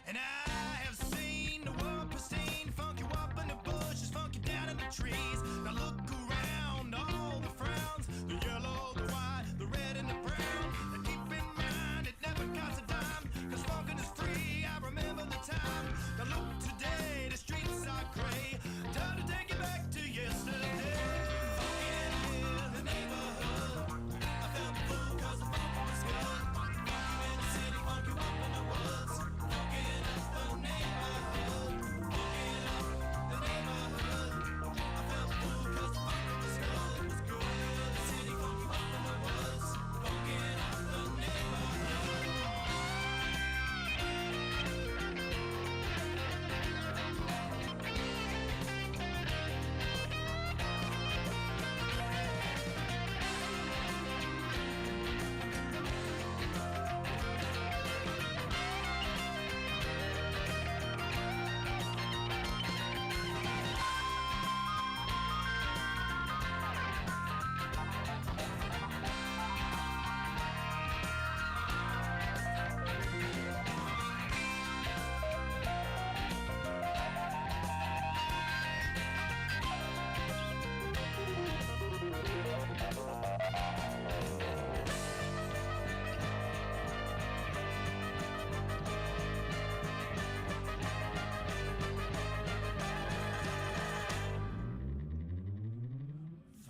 And I have seen the world pristine, funk you up in the bushes, funk you down in the trees. Now look around, all the frowns, the yellow, the white, the red, and the brown. Now keep in mind, it never costs a dime, cause funkin' is free, I remember the time. Now look today, the streets are gray, time to take it back to yesterday. Funkin' in the neighborhood, I felt the fool cause the funk was good. Funk you in the city, funk you up in the woods. Funkin' up the neighborhood, funkin' up the neighborhood. I felt the fool cause the funk was good. It was good in the city, funk you up in the woods. Funkin' up the neighborhood.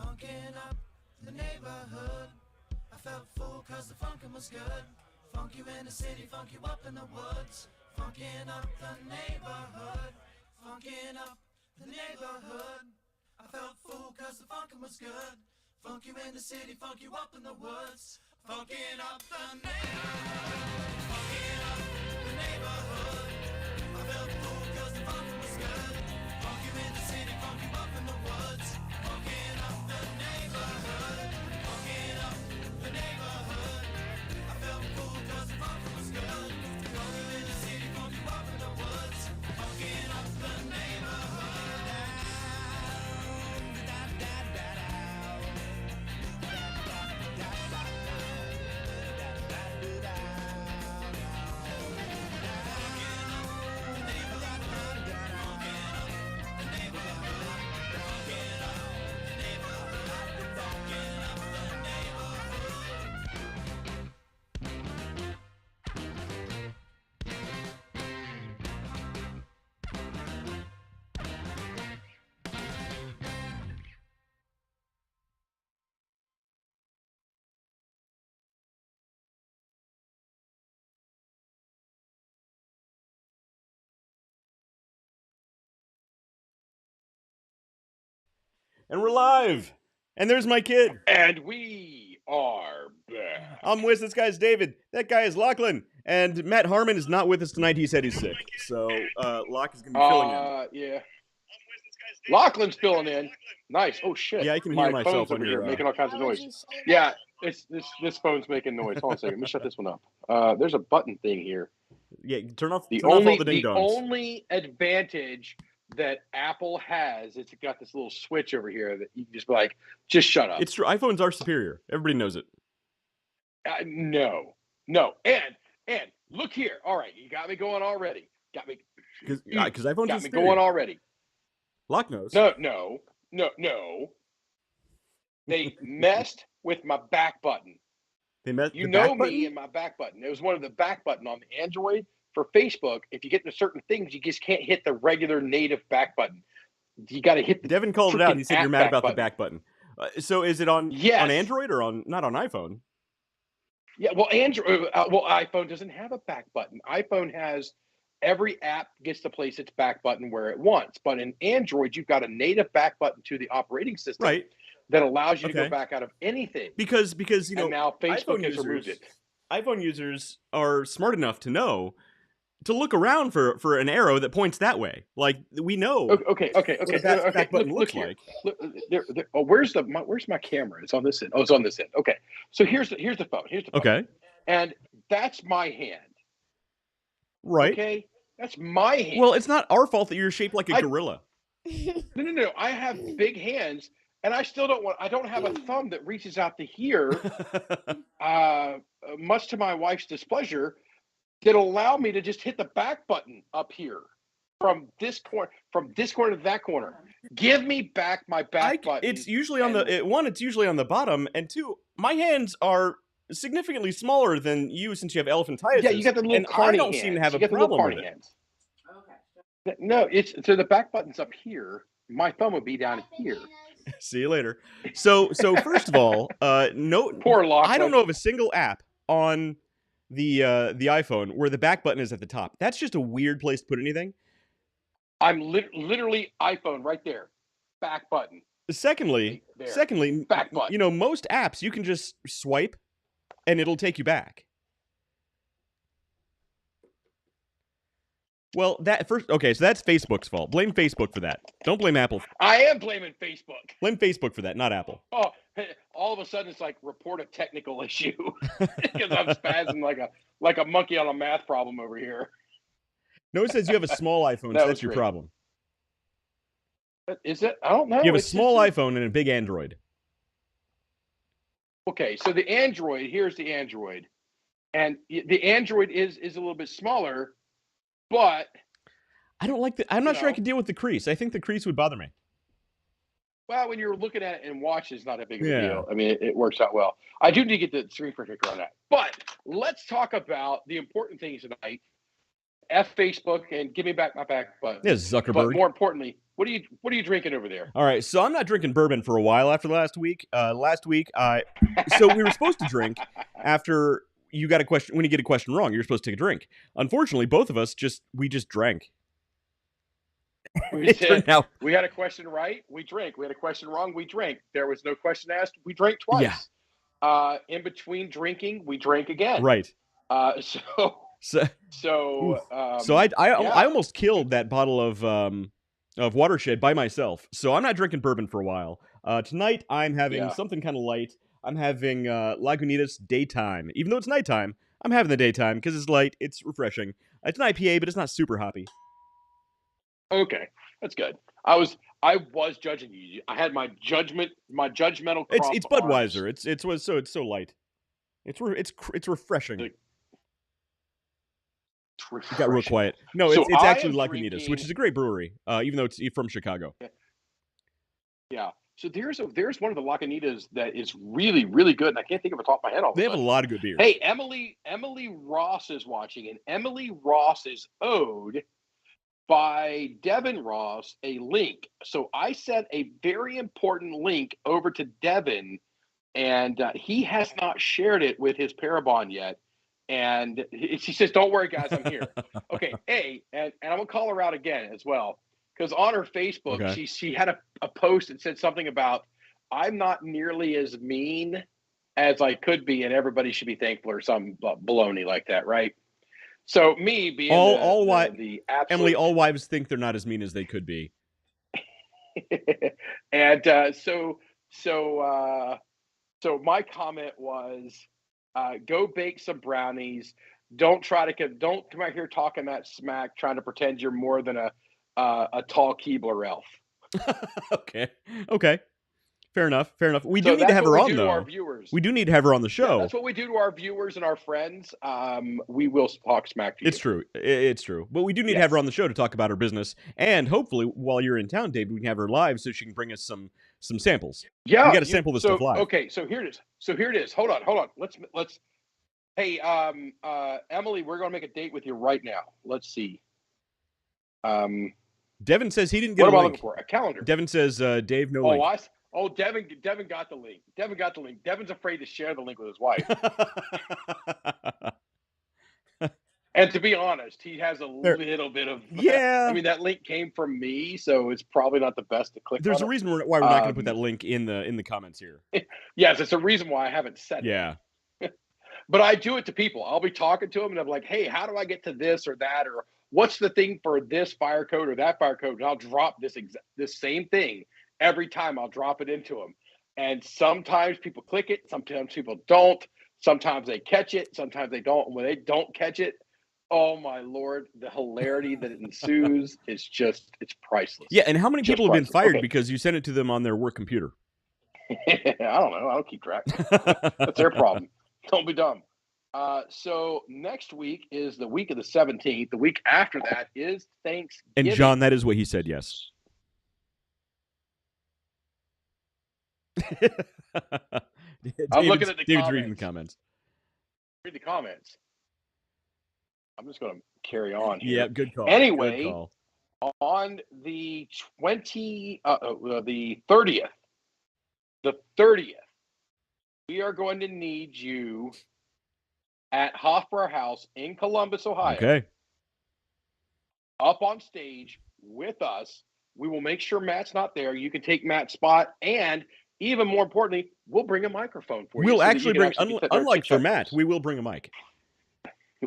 Funkin' up the neighborhood. I felt full cause the funkin' was good. Funk you in the city, funk you up in the woods. Funkin' up the neighborhood. Funkin' up the neighborhood. I felt full cause the funkin' was good. Funk you in the city, funk you up in the woods. Funkin' up the neighborhood. Funkin' up the neighborhood. I felt full cause the funkin' was good. Funk you in the city, funk you up in the woods. Funkin' up the neighborhood. Funkin' up the neighborhood. I felt full cause the funkin' was good. Funk you in the city, funk you up in the woods. Funkin' up the neighborhood. And we're live. And there's my kid. And we are back. I'm Wiz. This guy's David. That guy is Lachlan. And Matt Harmon is not with us tonight. He said he's sick. So Lach is going to be filling in. Yeah. Lachlan's filling in. Nice. Oh shit. Yeah, I can hear myself over when here you're making all kinds of noise. Yeah, this phone's making noise. Hold on a second. Let me shut this one up. There's a button thing here. Yeah, turn off The all the ding dongs. only advantage that Apple has, it's got this little switch over here that you can just be like, just shut up. It's true. iPhones are superior. Everybody knows it. No. And look here. All right, you got me going already. Got me. Because iPhones got are me superior. going already. Lach knows. No. They messed with my back button. They messed. You know me and my back button. It was one of the back button on the Android for Facebook. If you get into certain things, you just can't hit the regular native back button. You got to hit the. Devin called it out. He said you're mad about the back button. So is it on Android or not on iPhone? Yeah, well, iPhone doesn't have a back button. iPhone has every app gets to place its back button where it wants. But in Android, you've got a native back button to the operating system, right, that allows you to go back out of anything. Because you know, and now Facebook has removed it. iPhone users are smart enough to know to look around for an arrow that points that way. Like we know. Okay. That back button looks here. like. Where's my camera? It's on this end. Oh, it's on this end. Okay. So here's the phone. Here's the phone. Okay. And that's my hand. Right. Okay. That's my hand. Well, it's not our fault that you're shaped like a gorilla. No. I have big hands, and I still I don't have a thumb that reaches out to here. Much to my wife's displeasure, that allow me to just hit the back button up here from this corner to that corner. Give me back my back button. It's usually on it's usually on the bottom, and two, my hands are significantly smaller than you since you have elephantiasis. Yeah, you got the little carny hands. I don't seem to have a problem with it. Hands. Okay. No, so the back button's up here. My thumb would be down here. See you later. So first of all, no, poor Lachlan. I don't know of a single app on the iPhone where the back button is at the top. That's just a weird place to put anything. I'm literally iPhone right there, back button. Secondly, back button. You know, most apps you can just swipe, and it'll take you back. Well, okay, so that's Facebook's fault. Blame Facebook for that. Don't blame Apple. I am blaming Facebook. Blame Facebook for that, not Apple. Oh, all of a sudden it's like report a technical issue because I'm spazzing like a monkey on a math problem over here. No, it says you have a small iPhone, so that's your problem. Is it? I don't know. You have a small iPhone and a big Android. Okay, so here's the Android. And the Android is a little bit smaller, but I don't like I'm not sure I can deal with the crease. I think the crease would bother me. Well, when you're looking at it and watch, it's not a big of a deal. I mean, it works out well. I do need to get the screen protector on that. But let's talk about the important things tonight. F Facebook and give me back my back button. Yeah, Zuckerberg. But more importantly, what are you drinking over there? All right, so I'm not drinking bourbon for a while after last week. So we were supposed to drink after you got a question. When you get a question wrong, you're supposed to take a drink. Unfortunately, both of us just drank. We had a question right, we drank. We had a question wrong, we drank. There was no question asked, we drank twice. Yeah. In between drinking, we drank again. Right. So I almost killed that bottle of Watershed by myself. So I'm not drinking bourbon for a while. Tonight I'm having something kind of light. I'm having Lagunitas Daytime. Even though it's nighttime, I'm having the daytime because it's light. It's refreshing. It's an IPA, but it's not super hoppy. Okay, that's good. I was judging you. I had my judgmental. It's Budweiser. It's so light. It's refreshing. It got real quiet. No, it's actually Lagunitas, which is a great brewery, even though it's from Chicago. Yeah. So there's one of the Lagunitas that is really, really good, and I can't think of it off the top of my head. They have a lot of good beers. Hey, Emily Ross is watching, and Emily Ross is owed by Devin Ross a link. So I sent a very important link over to Devin, and he has not shared it with his Parabon yet. And she says, "Don't worry, guys, I'm here." Okay, and I'm gonna call her out again as well, because on her Facebook, she had a post that said something about, "I'm not nearly as mean as I could be, and everybody should be thankful," or some baloney like that, right? So me being the absolute... Emily, all wives think they're not as mean as they could be. And so my comment was, go bake some brownies. Don't come out here talking that smack, trying to pretend you're more than a tall Keebler elf. Okay. Fair enough. We do need to have her on, though. We do need to have her on the show. Yeah, that's what we do to our viewers and our friends. We will talk smack to you. It's true. But we do need to have her on the show to talk about her business. And hopefully, while you're in town, David, we can have her live so she can bring us some samples. Yeah. We got to sample this stuff live. Okay, so here it is. Hold on. Let's. Hey, Emily, we're going to make a date with you right now. Let's see. Devin says he didn't get a link. What am I looking for? A calendar. Devin says, Dave, no link. Devin got the link. Devin's afraid to share the link with his wife. And to be honest, he has a little bit of... I mean, that link came from me, so it's probably not the best to click on. There's a reason why we're not going to put that link in the comments here. Yes, it's a reason why I haven't said it. Yeah. But I do it to people. I'll be talking to them, and I'm like, hey, how do I get to this or that? Or what's the thing for this fire code or that fire code? And I'll drop this same thing. Every time I'll drop it into them. And sometimes people click it. Sometimes people don't. Sometimes they catch it. Sometimes they don't. And when they don't catch it, oh my Lord, the hilarity that ensues is it's priceless. Yeah, and how many people have been fired because you sent it to them on their work computer? I don't know. I don't keep track. That's their problem. Don't be dumb. So next week is the week of the 17th. The week after that is Thanksgiving. And John, that is what he said, yes. I'm looking at the David's comments. reading the comments. Read the comments. I'm just going to carry on here. Yeah, good call. Anyway, good call. On the 30th, we are going to need you at Hofbrauer House in Columbus, Ohio. Okay. Up on stage with us. We will make sure Matt's not there. You can take Matt's spot, and even more importantly, we'll bring a microphone for you. We'll actually bring, unlike for Matt, we will bring a mic.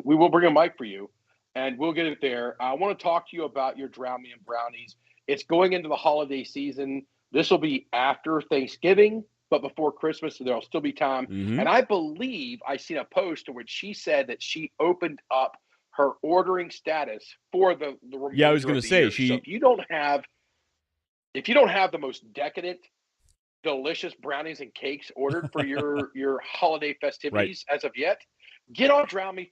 We will bring a mic for you, and we'll get it there. I want to talk to you about your Drown Me and Brownies. It's going into the holiday season. This will be after Thanksgiving, but before Christmas, so there'll still be time. Mm-hmm. And I believe I seen a post in which she said that she opened up her ordering status for the remainder. Yeah, I was going to say year. So if you don't have the most decadent, delicious brownies and cakes ordered for your holiday festivities as of yet, get on Drown Me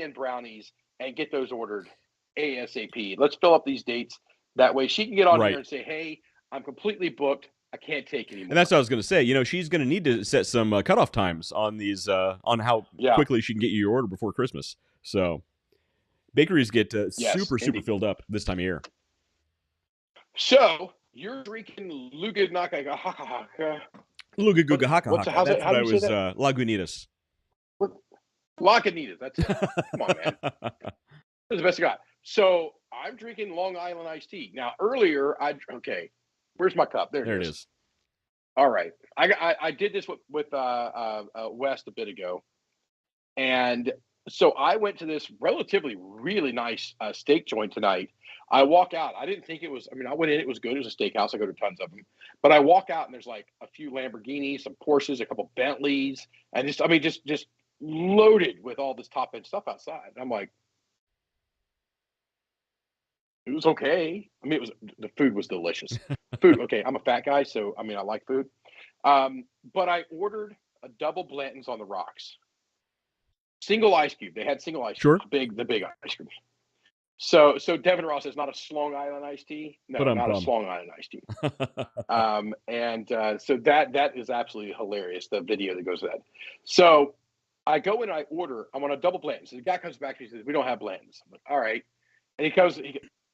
and Brownies and get those ordered ASAP. Let's fill up these dates. That way she can get on here and say, hey, I'm completely booked. I can't take anymore. And that's what I was going to say. You know, she's going to need to set some cutoff times on these, on how quickly she can get you your order before Christmas. So bakeries get super filled up this time of year. So you're drinking Lugagahaka. Lugagahaka. That's what I was, Lagunitas. Lagunitas. That's it. Come on, man. That's the best I got. So I'm drinking Long Island iced tea. Now, earlier, where's my cup? There it is. All right. I did this with West a bit ago. And so I went to this really nice steak joint tonight. I walk out. I didn't think it was, I went in, it was good. It was a steakhouse. I go to tons of them. But I walk out and there's like a few Lamborghinis, some Porsches, a couple Bentleys, and just loaded with all this top end stuff outside. And I'm like, it was okay. The food was delicious. Food, okay. I'm a fat guy, so I like food. But I ordered a double Blanton's on the rocks. Single ice cube. They had single ice cube. The big ice cube. So Devin Ross is not a Long Island iced tea. No, not a Long Island iced tea. So that is absolutely hilarious, the video that goes with that. So I go in and I order. I'm on a double Blanton. So the guy comes back and he says, we don't have Blantons. I'm like, all right. And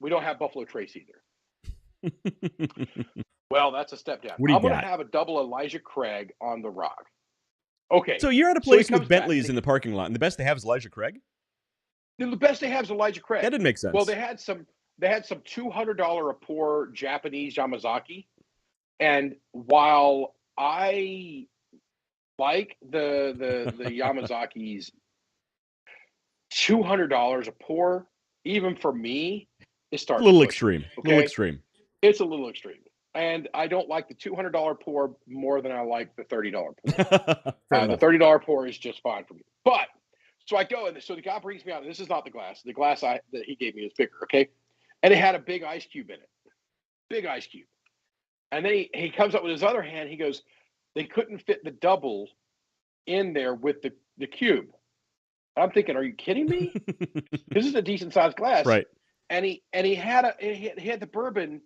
we don't have Buffalo Trace either. Well, that's a step down. I'm going to have a double Elijah Craig on the rock. Okay. So you're at a place with Bentleys in the parking lot, and the best they have is Elijah Craig? The best they have is Elijah Craig. That didn't make sense. Well, they had some $200 a pour Japanese Yamazaki. And while I like the Yamazaki's, $200 a pour, even for me, it starts a little extreme. Okay? A little extreme. It's a little extreme. And I don't like the $200 pour more than I like the $30 pour. The $30 pour is just fine for me. But so I go, and so the guy brings me out. And this is not the glass. The glass that he gave me is bigger, okay? And it had a big ice cube in it. Big ice cube. And then he comes up with his other hand. He goes, they couldn't fit the double in there with the cube. I'm thinking, are you kidding me? This is a decent sized glass. Right. And he had the bourbon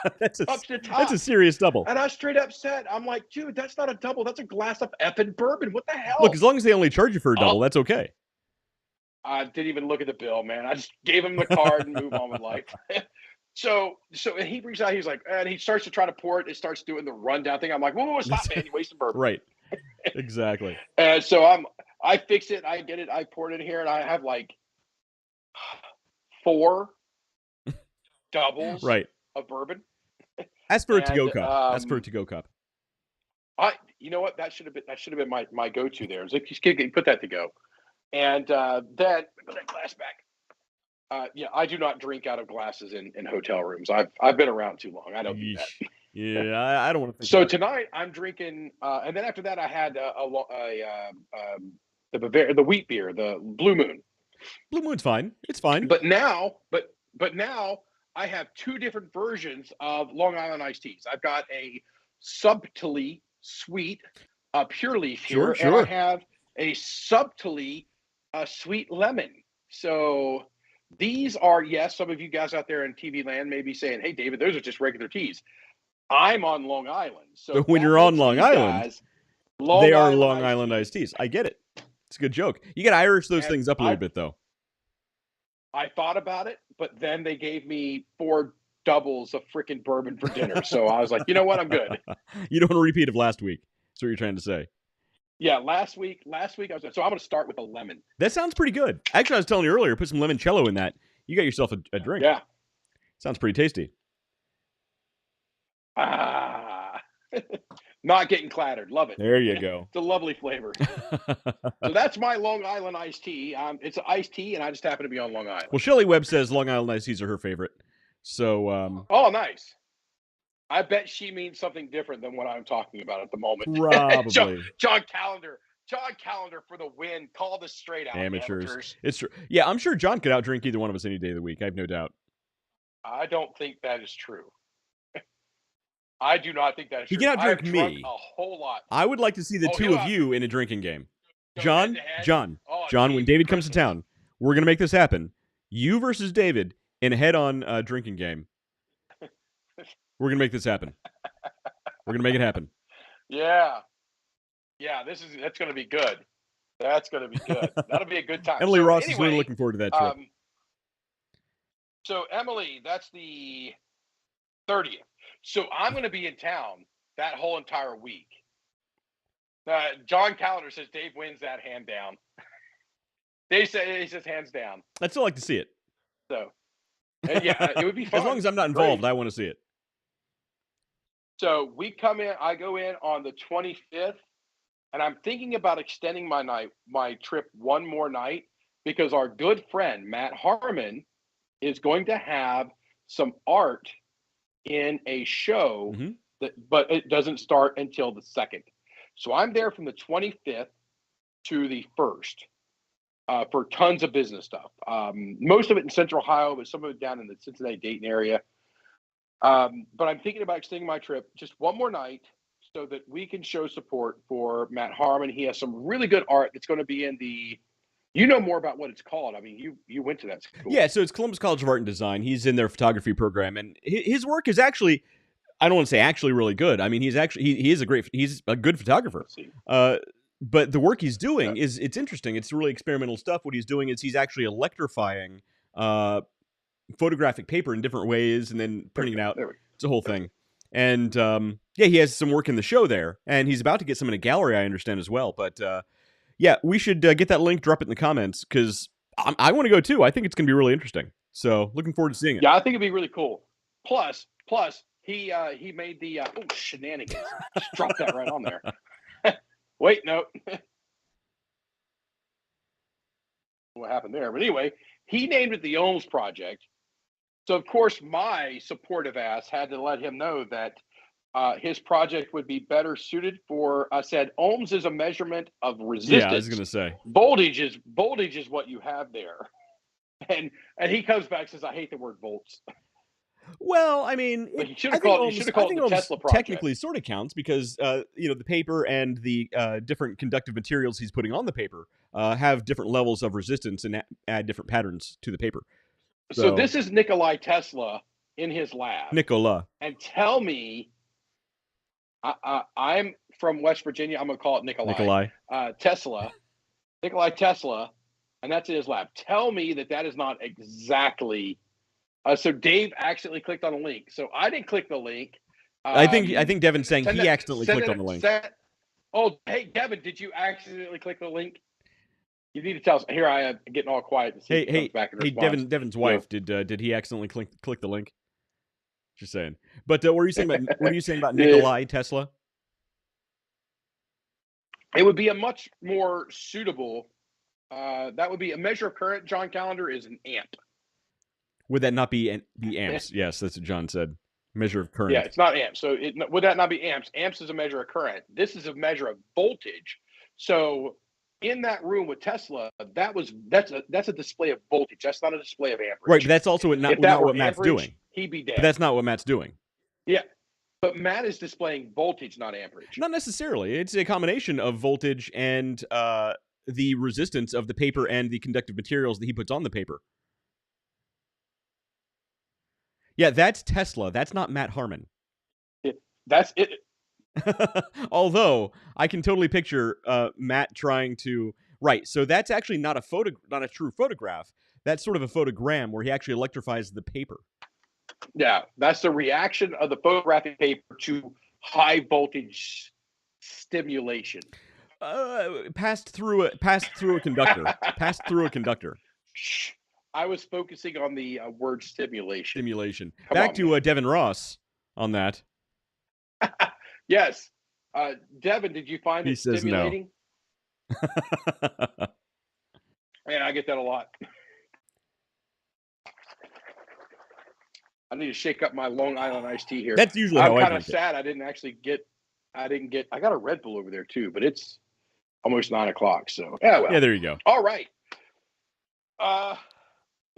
up to the top. That's a serious double. And I was straight up said, I'm like, dude, that's not a double. That's a glass of effing bourbon. What the hell? Look, as long as they only charge you for a double, that's okay. I didn't even look at the bill, man. I just gave him the card and move on with life. So and he brings out, he's like, and he starts to try to pour it. It starts doing the rundown thing. I'm like, whoa, stop, man. You wasting bourbon. Right. Exactly. And so I fix it. I get it. I pour it in here, and I have like 4 doubles of bourbon. Ask for a to-go cup. Ask for a to-go cup. You know what? That should have been my go-to there. It's like, just put that to go. And then put that glass back. I do not drink out of glasses in hotel rooms. I've been around too long. I don't do that. Yeah, I don't want to. So tonight I'm drinking, and then after that I had the wheat beer, the Blue Moon. Blue Moon's fine. It's fine. But now I have 2 different versions of Long Island iced teas. I've got a subtly sweet pure leaf here, and I have a subtly sweet lemon. So these are, yes, some of you guys out there in TV land may be saying, hey, David, those are just regular teas. I'm on Long Island. So when you're on Long Island, they are Long Island iced teas. I get it. It's a good joke. You got to Irish those things up a little bit, though. I thought about it, but then they gave me 4 doubles of freaking bourbon for dinner. So I was like, you know what? I'm good. You don't want a repeat of last week. That's what you're trying to say. Yeah, last week I was so I'm going to start with a lemon. That sounds pretty good. Actually, I was telling you earlier, put some limoncello in that. You got yourself a drink. Yeah. Sounds pretty tasty. Not getting clattered. Love it. There you go. It's a lovely flavor. So that's my Long Island iced tea. It's an iced tea, and I just happen to be on Long Island. Well, Shelley Webb says Long Island iced teas are her favorite. So, oh, nice. I bet she means something different than what I'm talking about at the moment. Probably. John Calendar for the win. Call this straight out. Amateurs. It's true. Yeah, I'm sure John could outdrink either one of us any day of the week. I have no doubt. I don't think that is true. I do not think that is true. He can outdrink me a whole lot. I would like to see the two of you in a drinking game. John, when David comes to town, we're going to make this happen. You versus David in a head-on drinking game. We're going to make this happen. We're going to make it happen. Yeah. Yeah, that's going to be good. That's going to be good. That'll be a good time. Emily Ross is really looking forward to that trip. So, Emily, that's the 30th. So, I'm going to be in town that whole entire week. John Calendar says Dave wins that hand down. He says hands down. I'd still like to see it. So, yeah, it would be fun. As long as I'm not involved, I want to see it. So we come in, I go in on the 25th, and I'm thinking about extending my trip one more night because our good friend, Matt Harmon, is going to have some art in a show, but it doesn't start until the 2nd. So I'm there from the 25th to the 1st for tons of business stuff. Most of it in Central Ohio, but some of it down in the Cincinnati-Dayton area. But I'm thinking about extending my trip just one more night so that we can show support for Matt Harmon. He has some really good art that's going to be in you know more about what it's called. I mean, you went to that school. Yeah, so it's Columbus College of Art and Design. He's in their photography program, and his work is actually, I don't want to say actually really good. I mean, he's a good photographer. But the work he's doing it's interesting. It's really experimental stuff. What he's doing is he's actually electrifying photographic paper in different ways and then printing it out. It's a whole thing. And he has some work in the show there, and he's about to get some in a gallery, I understand, as well. But we should get that link, drop it in the comments, because I want to go too. I think it's going to be really interesting. So looking forward to seeing it. Yeah, I think it'd be really cool. Plus, he made the shenanigans. Just drop that right on there. Wait, no. What happened there? But anyway, he named it the Ohms Project. So, of course, my supportive ass had to let him know that his project would be better suited for, I said, ohms is a measurement of resistance. Yeah, I was going to say. Voltage is what you have there. And he comes back and says, I hate the word volts. Well, I mean, he should have called it the Tesla project. Technically sort of counts because, the paper and the different conductive materials he's putting on the paper have different levels of resistance and add different patterns to the paper. So this is Nikolai Tesla in his lab. Nikola. And tell me, I'm from West Virginia. I'm going to call it Nikolai. Tesla. Nikolai Tesla, and that's in his lab. Tell me that is not exactly... so Dave accidentally clicked on the link. So I didn't click the link. I think Devin's saying he accidentally clicked on the link. Hey, Devin, did you accidentally click the link? You need to tell us. Here I am getting all quiet. To see hey, Devin's wife, did he accidentally click the link? Just saying. But what are you saying about Nikolai Tesla? It would be a much more suitable. That would be a measure of current. John Calendar is an amp. Would that not be amps? Yes, that's what John said. Measure of current. Yeah, it's not amps. So would that not be amps? Amps is a measure of current. This is a measure of voltage. So in that room with Tesla, that's a display of voltage. That's not a display of amperage. Right, but that's also not what Matt's doing. He'd be dead. But that's not what Matt's doing. Yeah, but Matt is displaying voltage, not amperage. Not necessarily. It's a combination of voltage and the resistance of the paper and the conductive materials that he puts on the paper. Yeah, that's Tesla. That's not Matt Harmon. That's it. Although I can totally picture Matt trying to. Right, so that's actually not a true photograph. That's sort of a photogram where he actually electrifies the paper. Yeah, that's the reaction of the photographic paper to high voltage stimulation. Passed through a conductor. Passed through a conductor. Shh. I was focusing on the word stimulation. Back to Devin Ross on that. Yes. Devin, did you find he it says stimulating? No. Man, I get that a lot. I need to shake up my Long Island iced tea here. That's usually how I drink it. I'm kind of sad I got a Red Bull over there too, but it's almost 9:00. So yeah, there you go. All right. We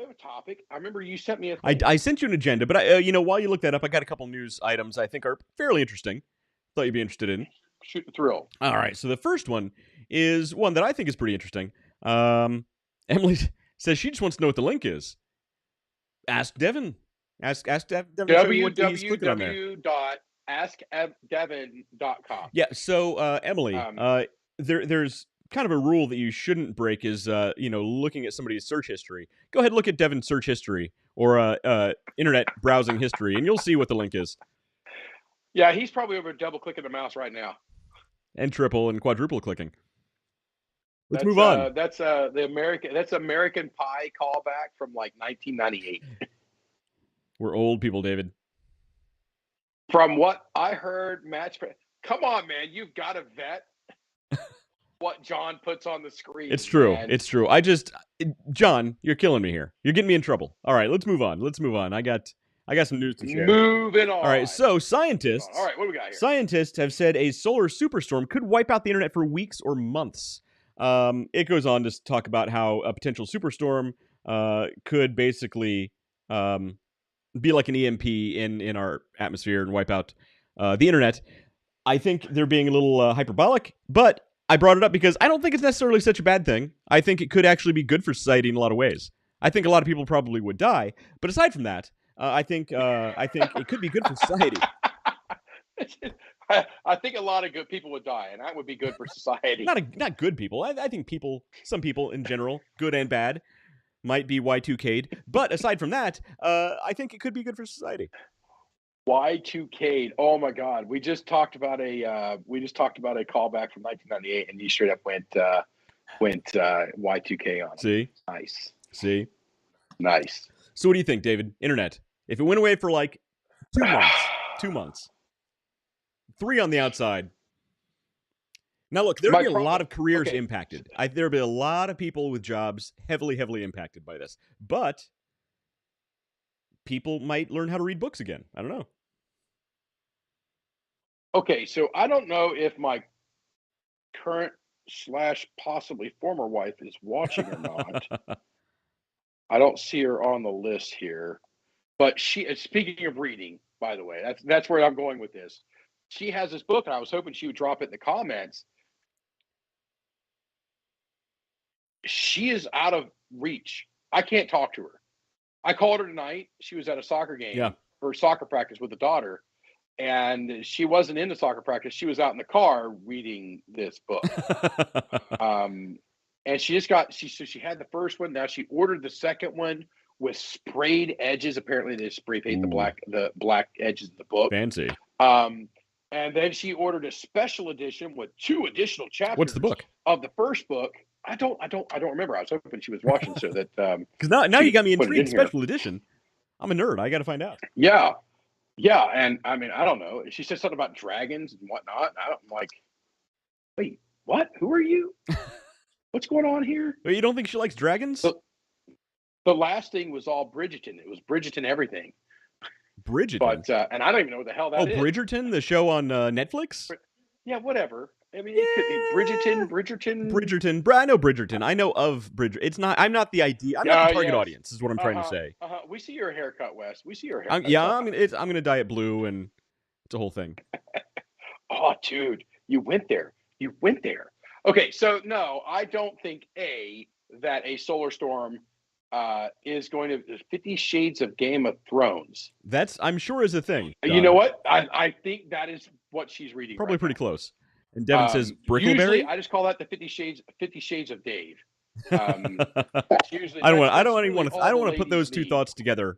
have a topic. I remember you sent me a thing. I sent you an agenda, but while you look that up, I got a couple news items I think are fairly interesting. Thought you'd be interested in. Shoot the thrill. All right. So the first one is one that I think is pretty interesting. Emily says she just wants to know what the link is. Ask Devin. Ask Devin. www.askdevin.com. Yeah. So Emily, there's kind of a rule that you shouldn't break is looking at somebody's search history. Go ahead and look at Devin's search history or internet browsing history, and you'll see what the link is. Yeah, he's probably over double clicking the mouse right now. And triple and quadruple clicking. Let's move on. That's American Pie callback from like 1998. We're old people, David. From what I heard, come on, man, you've got to vet what John puts on the screen. It's true. Man. It's true. John, you're killing me here. You're getting me in trouble. All right, let's move on. I got some news to share. Moving on. All right, so scientists. All right, what do we got here? Scientists have said a solar superstorm could wipe out the internet for weeks or months. It goes on to talk about how a potential superstorm could basically be like an EMP in our atmosphere and wipe out the internet. I think they're being a little hyperbolic, but I brought it up because I don't think it's necessarily such a bad thing. I think it could actually be good for society in a lot of ways. I think a lot of people probably would die, but aside from that, I think it could be good for society. I think a lot of good people would die, and that would be good for society. Not good people. I think some people in general, good and bad, might be Y2K'd. But aside from that, I think it could be good for society. Y2K'd. Oh my God, we just talked about a callback from 1998, and you straight up went Y2K on it. See, nice. See, nice. So what do you think, David? Internet. If it went away for like 2 months, 3 on the outside. Now look, there'll be a lot of careers impacted. There'll be a lot of people with jobs heavily, heavily impacted by this. But people might learn how to read books again. I don't know. Okay, so I don't know if my current / possibly former wife is watching or not. I don't see her on the list here, but speaking of reading, by the way, that's where I'm going with this. She has this book, and I was hoping she would drop it in the comments. She is out of reach. I can't talk to her. I called her tonight. She was at a soccer game or soccer practice with the daughter, and she wasn't in the soccer practice. She was out in the car reading this book. And she had the first one. Now she ordered the second one with sprayed edges. Apparently they spray paint the black edges of the book. Fancy. And then she ordered a special edition with 2 additional chapters. What's the book? Of the first book. I don't remember. I was hoping she was watching so that because now you got me intrigued. Special edition. I'm a nerd. I got to find out. Yeah, and I mean I don't know. She said something about dragons and whatnot. And I'm like, wait, what? Who are you? What's going on here? Wait, you don't think she likes dragons? The last thing was all Bridgerton. It was Bridgerton everything. Bridgerton? But, and I don't even know what the hell that is. Oh, Bridgerton? The show on Netflix? Yeah, whatever. I mean, it could be Bridgerton. I know Bridgerton. I know of Bridgerton. I'm not the idea. I'm not the target audience, is what I'm trying to say. We see your haircut, Wes. We see your haircut. I'm going to dye it blue, and it's a whole thing. Oh, dude. You went there. Okay, so no, I don't think that a solar storm is going to 50 Shades of Game of Thrones. I'm sure is a thing. You know what? I think that is what she's reading. Probably right pretty now. close. And Devin says Usually, Brickleberry. I just call that the 50 Shades of Dave. Usually, I don't want to put those two thoughts together.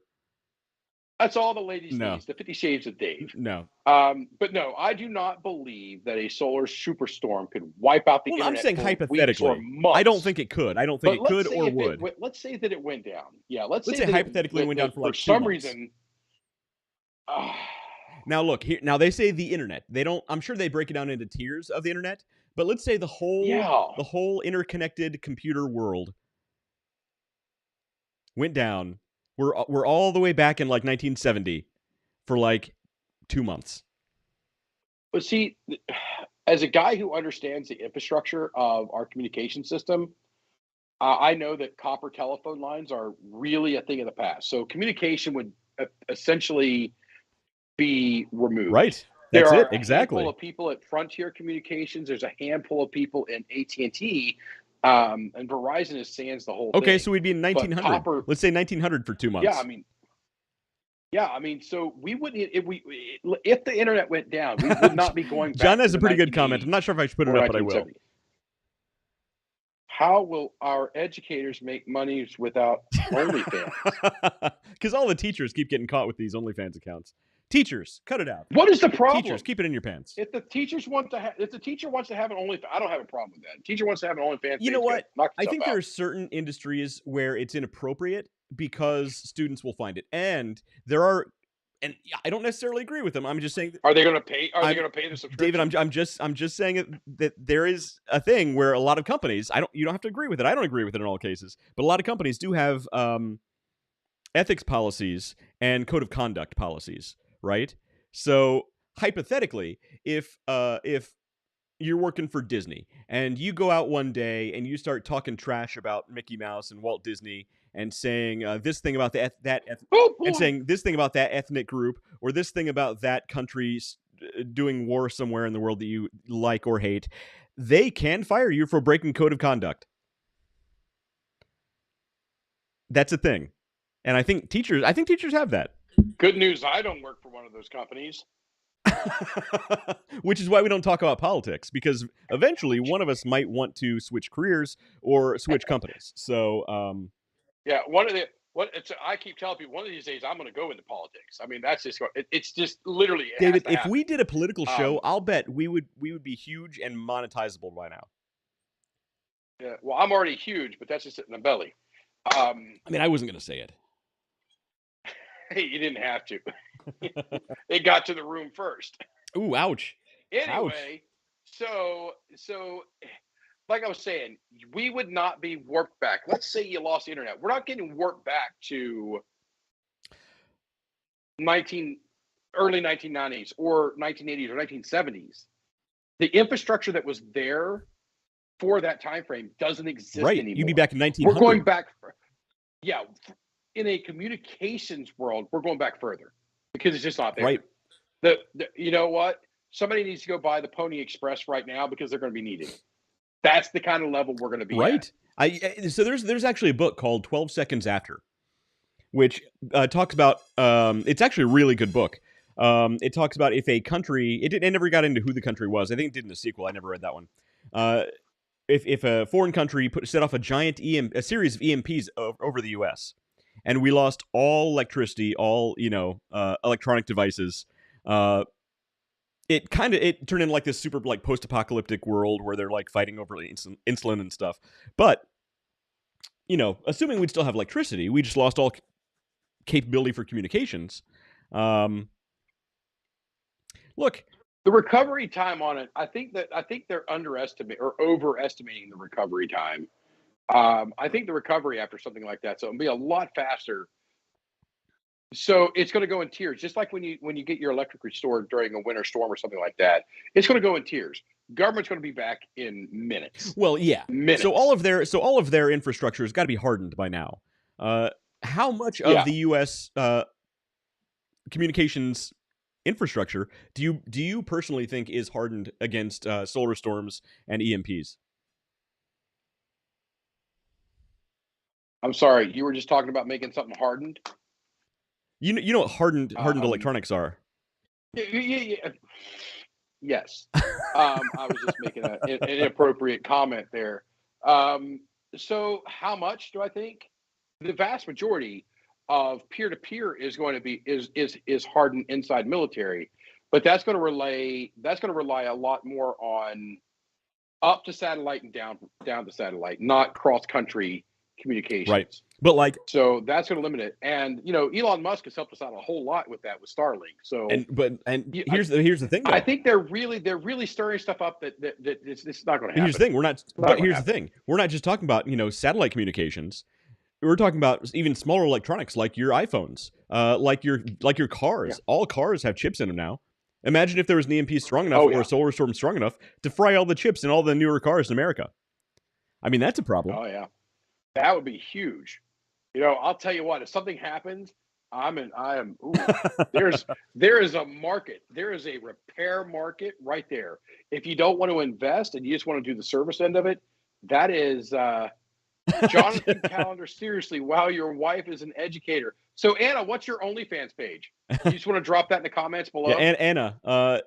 That's all the ladies No. need. The 50 Shades of Dave. No. But no, I do not believe that a solar superstorm could wipe out the internet. I'm saying for hypothetically. weeks or months. I don't think it could. I don't think it could or would. Let's say that it went down. Yeah, let's say hypothetically it went down for like 2 some months. reason. Now look here. Now they say the internet. They don't. I'm sure they break it down into tiers of the internet. But let's say the whole interconnected computer world went down. We're all the way back in like 1970 for like 2 months. But see, as a guy who understands the infrastructure of our communication system, I know that copper telephone lines are really a thing of the past. So communication would essentially be removed. Right. That's there it. Exactly. There are a handful of people at Frontier Communications. There's a handful of people in AT&T. And Verizon is sans the whole thing. Okay, so we'd be in 1900. Let's say 1900 for 2 months. Yeah, I mean, so we wouldn't if the internet went down, we would not be going back. John has a pretty good comment. I'm not sure if I should put it up, but I will. How will our educators make money without OnlyFans? Because all the teachers keep getting caught with these OnlyFans accounts. Teachers, cut it out. What is the problem? Teachers, keep it in your pants. If the teacher wants to have an OnlyFans, I don't have a problem with that. Teacher wants to have an OnlyFans. You know what? I think there are certain industries where it's inappropriate because students will find it, and and I don't necessarily agree with them. I'm just saying. Are they going to pay? Are they going to pay the subscription? David, I'm just saying that there is a thing where a lot of companies. You don't have to agree with it. I don't agree with it in all cases, but a lot of companies do have ethics policies and code of conduct policies. Right? So hypothetically, if you're working for Disney and you go out one day and you start talking trash about Mickey Mouse and Walt Disney and saying this thing about and saying this thing about that ethnic group or this thing about that country doing war somewhere in the world that you like or hate, they can fire you for breaking code of conduct. That's a thing. And I think teachers have that. Good news, I don't work for one of those companies. Which is why we don't talk about politics, because eventually one of us might want to switch careers or switch companies. So, yeah, I keep telling people one of these days I'm going to go into politics. I mean, that's just it's just literally. David, if we did a political show, I'll bet we would be huge and monetizable by now. Yeah, well, I'm already huge, but that's just in the belly. I mean, I wasn't going to say it. Hey, you didn't have to. It got to the room first. Ooh, ouch. Anyway, ouch. So like I was saying, we would not be warped back. Let's say you lost the internet. We're not getting warped back to early 1990s or 1980s or 1970s. The infrastructure that was there for that time frame doesn't exist anymore. You'd be back in 1900. We're going back. In a communications world, we're going back further because it's just not there. Right. You know what? Somebody needs to go buy the Pony Express right now because they're going to be needed. That's the kind of level we're going to be at. So there's actually a book called 12 Seconds After, which talks about it's actually a really good book. It talks about if a country it never got into who the country was. I think it did in the sequel. I never read that one. If a foreign country set off a series of EMPs over the U.S. and we lost all electricity, all electronic devices, it turned into like this super like post-apocalyptic world where they're like fighting over insulin and stuff. But assuming we'd still have electricity, we just lost all capability for communications. Look. The recovery time on it, I think they're underestimating or overestimating the recovery time. I think the recovery after something like that, so it'll be a lot faster. So it's going to go in tiers, just like when you get your electric restored during a winter storm or something like that. It's going to go in tiers. Government's going to be back in minutes. Well, yeah. Minutes. So all of their infrastructure has got to be hardened by now. How much of the U.S. Communications infrastructure do you personally think is hardened against solar storms and EMPs? I'm sorry, you were just talking about making something hardened. You know what hardened electronics are? Yeah. Yes. I was just making an inappropriate comment there. So how much do I think? The vast majority of peer-to-peer is going to be is hardened inside military, but that's going to rely a lot more on up to satellite and down to satellite, not cross-country communications. Right. But like, so that's going to limit it. And Elon Musk has helped us out a whole lot with that with Starlink. So here's the thing, though. I think they're really stirring stuff up that it's not going to happen. Here's the thing, here's the thing. We're not just talking about satellite communications. We're talking about even smaller electronics like your iPhones, like your cars. Yeah. All cars have chips in them now. Imagine if there was an EMP strong enough or a solar storm strong enough to fry all the chips in all the newer cars in America. I mean, that's a problem. Oh yeah, that would be huge. I'll tell you what. If something happens, there is a market. There is a repair market right there. If you don't want to invest and you just want to do the service end of it, that is Jonathan Calendar. Seriously, wow, your wife is an educator. So Anna, what's your OnlyFans page? You just want to drop that in the comments below? Yeah, and Anna,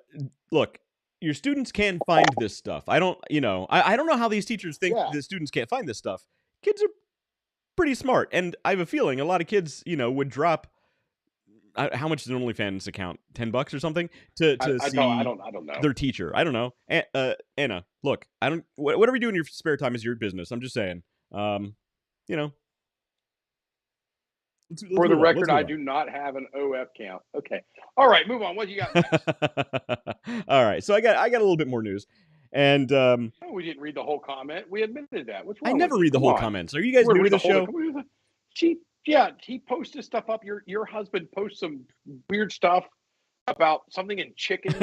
look, your students can find this stuff. I don't know how these teachers think the students can't find this stuff. Kids are pretty smart, and I have a feeling a lot of kids, would drop. How much is an OnlyFans account? $10 or something to see I don't know their teacher. I don't know. Anna, look, whatever you do in your spare time is your business. I'm just saying. For the record, I do not have an OF count. Okay. All right, move on. What do you got next? All right. So I got a little bit more news. And we didn't read the whole comment. We admitted that. What's wrong? I never read the whole comments. Are you guys new to the show? He posted stuff up. Your husband posts some weird stuff about something in chickens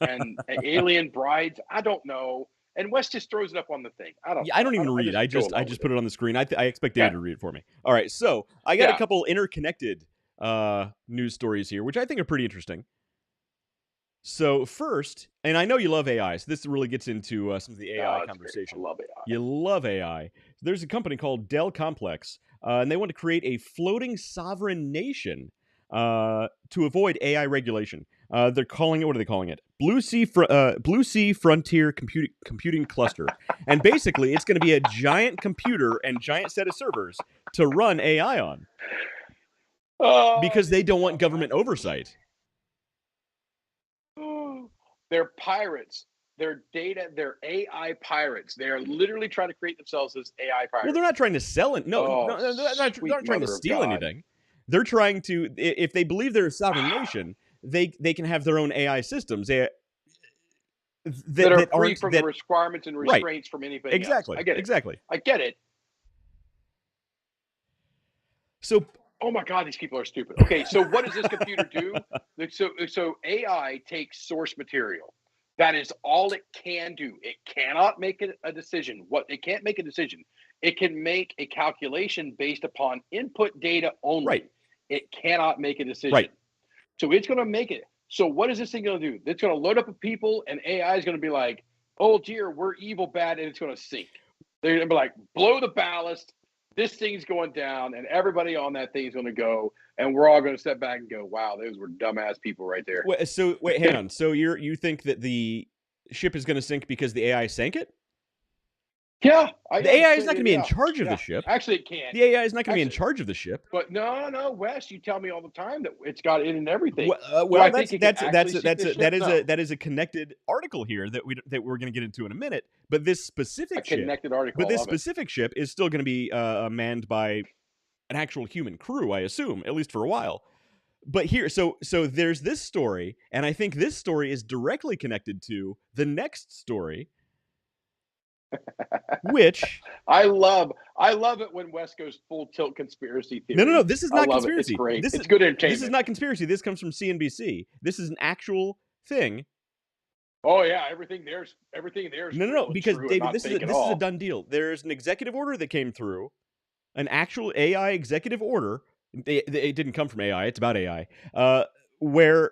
and alien brides. I don't know. And Wes just throws it up on the thing. I don't even read. I just put it on the screen. I expect David to read it for me. All right. So I got a couple interconnected news stories here, which I think are pretty interesting. So first, and I know you love AI, so this really gets into some of the AI conversation. I love AI. You love AI. There's a company called Dell Complex, and they want to create a floating sovereign nation to avoid AI regulation. They're calling it, what are they calling it? Blue Sea Frontier Computing Cluster. And basically, it's going to be a giant computer and giant set of servers to run AI on. Because they don't want government oversight. They're pirates. They're AI pirates. They're literally trying to create themselves as AI pirates. Well, they're not trying to sell it. No, they're not trying to steal anything. They're trying to, if they believe they're a sovereign nation, they can have their own AI systems that are free from the requirements and restraints from anything exactly. else. I get it. Exactly. I get it. So, oh my God, these people are stupid. Okay, so what does this computer do? So AI takes source material. That is all it can do. It cannot make a decision. It can't make a decision. It can make a calculation based upon input data only. Right. It cannot make a decision. Right. So it's going to make it. So what is this thing going to do? It's going to load up with people, and AI is going to be like, oh dear, we're evil, bad, and it's going to sink. They're going to be like, blow the ballast. This thing's going down, and everybody on that thing is going to go, and we're all going to step back and go, wow, those were dumbass people right there. Wait, hang on. So you think that the ship is going to sink because the AI sank it? Yeah. The AI is not going to be in charge of the ship. Actually, it can't. The AI is not going to be in charge of the ship. But no, Wes, you tell me all the time that it's got it in everything. Well, that is a connected article here that we're going to get into in a minute. But this specific ship is still going to be manned by an actual human crew, I assume, at least for a while. But here, so there's this story, and I think this story is directly connected to the next story. Which I love it when Wes goes full tilt conspiracy theory. No, this is not conspiracy. It's great. It's good entertainment. This is not conspiracy. This comes from CNBC. This is an actual thing. Oh yeah, everything there's no, because David, this is a done deal. There's an executive order that came through, an actual AI executive order. It didn't come from AI. It's about AI, where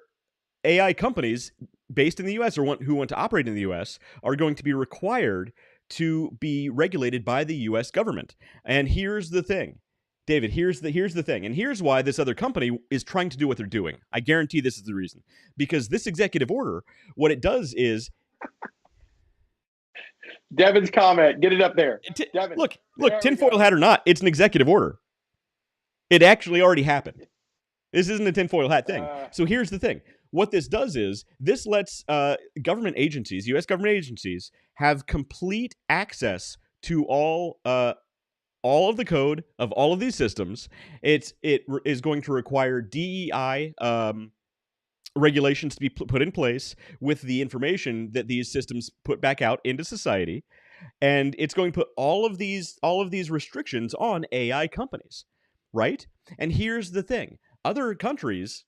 AI companies based in the U.S. or who want to operate in the U.S. are going to be required to be regulated by the U.S. government. And here's the thing. David, here's the thing, and here's why this other company is trying to do what they're doing. I guarantee this is the reason. Because this executive order, what it does is... Devin's comment, get it up there. Devin, look, tinfoil hat or not, it's an executive order. It actually already happened. This isn't a tinfoil hat thing. So here's the thing. What this does is this lets government agencies, U.S. government agencies, have complete access to all of the code of all of these systems. It is going to require DEI regulations to be put in place with the information that these systems put back out into society, and it's going to put all of these restrictions on AI companies, right? And here's the thing: other countries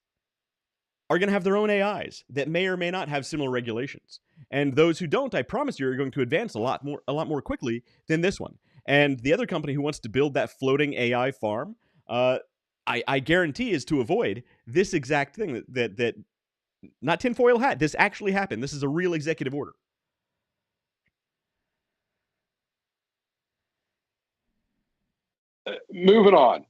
are going to have their own AIs that may or may not have similar regulations, and those who don't, I promise you, are going to advance a lot more quickly than this one. And the other company who wants to build that floating AI farm, I guarantee, is to avoid this exact thing that not tinfoil hat. This actually happened. This is a real executive order. Moving on.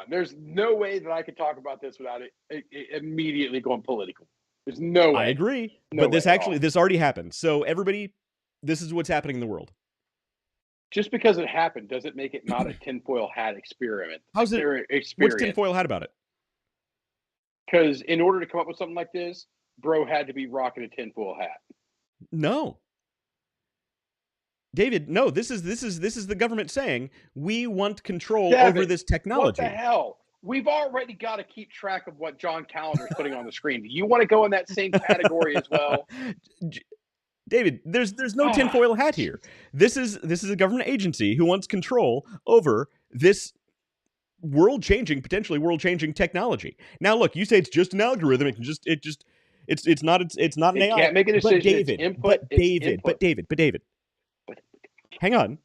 There's no way that I could talk about this without it immediately going political. There's no way. I agree. But this already happened. So everybody, this is what's happening in the world. Just because it happened doesn't make it not a tinfoil hat experiment. How's it? What's tinfoil hat about it? Because in order to come up with something like this, bro had to be rocking a tinfoil hat. No, David. No, this is the government saying we want control over this technology. What the hell? We've already got to keep track of what John Calendar's putting on the screen. Do you want to go in that same category as well? David, there's no tinfoil hat here. This is a government agency who wants control over this potentially world-changing technology. Now, look, you say it's just an algorithm. It's not an AI. Can't make a decision. But David, hang on.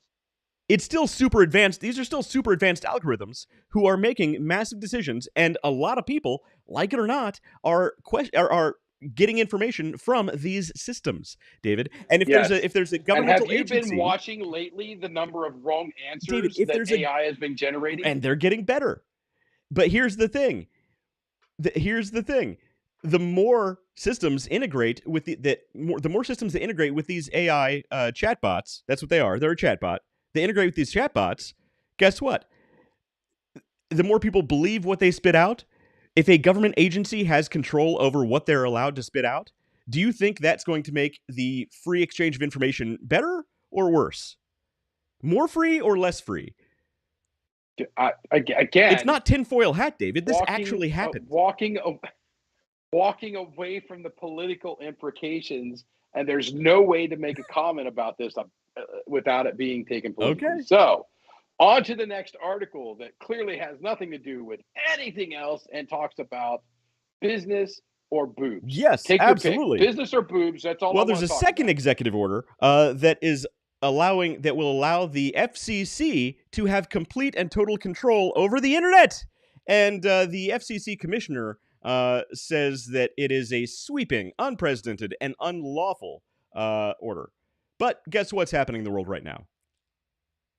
It's still super advanced. These are still super advanced algorithms who are making massive decisions, and a lot of people, like it or not, are getting information from these systems, David. And if there's a governmental agency, have you been watching lately the number of wrong answers that AI has been generating? And they're getting better. But here's the thing. The more systems integrate with the more systems that integrate with these AI chatbots, that's what they are. They're a chatbot. They integrate with these chatbots. Guess what? The more people believe what they spit out. If a government agency has control over what they're allowed to spit out, do you think that's going to make the free exchange of information better or worse? More free or less free? Again, it's not tinfoil hat, David. This actually happened. Walking away from the political implications, and there's no way to make a comment about this without it being taken politically. Okay. So, on to the next article that clearly has nothing to do with anything else and talks about business or boobs. Yes, take absolutely. Business or boobs, that's all. Well, there's a second executive order that will allow the FCC to have complete and total control over the internet. And the FCC commissioner says that it is a sweeping, unprecedented, and unlawful order. But guess what's happening in the world right now?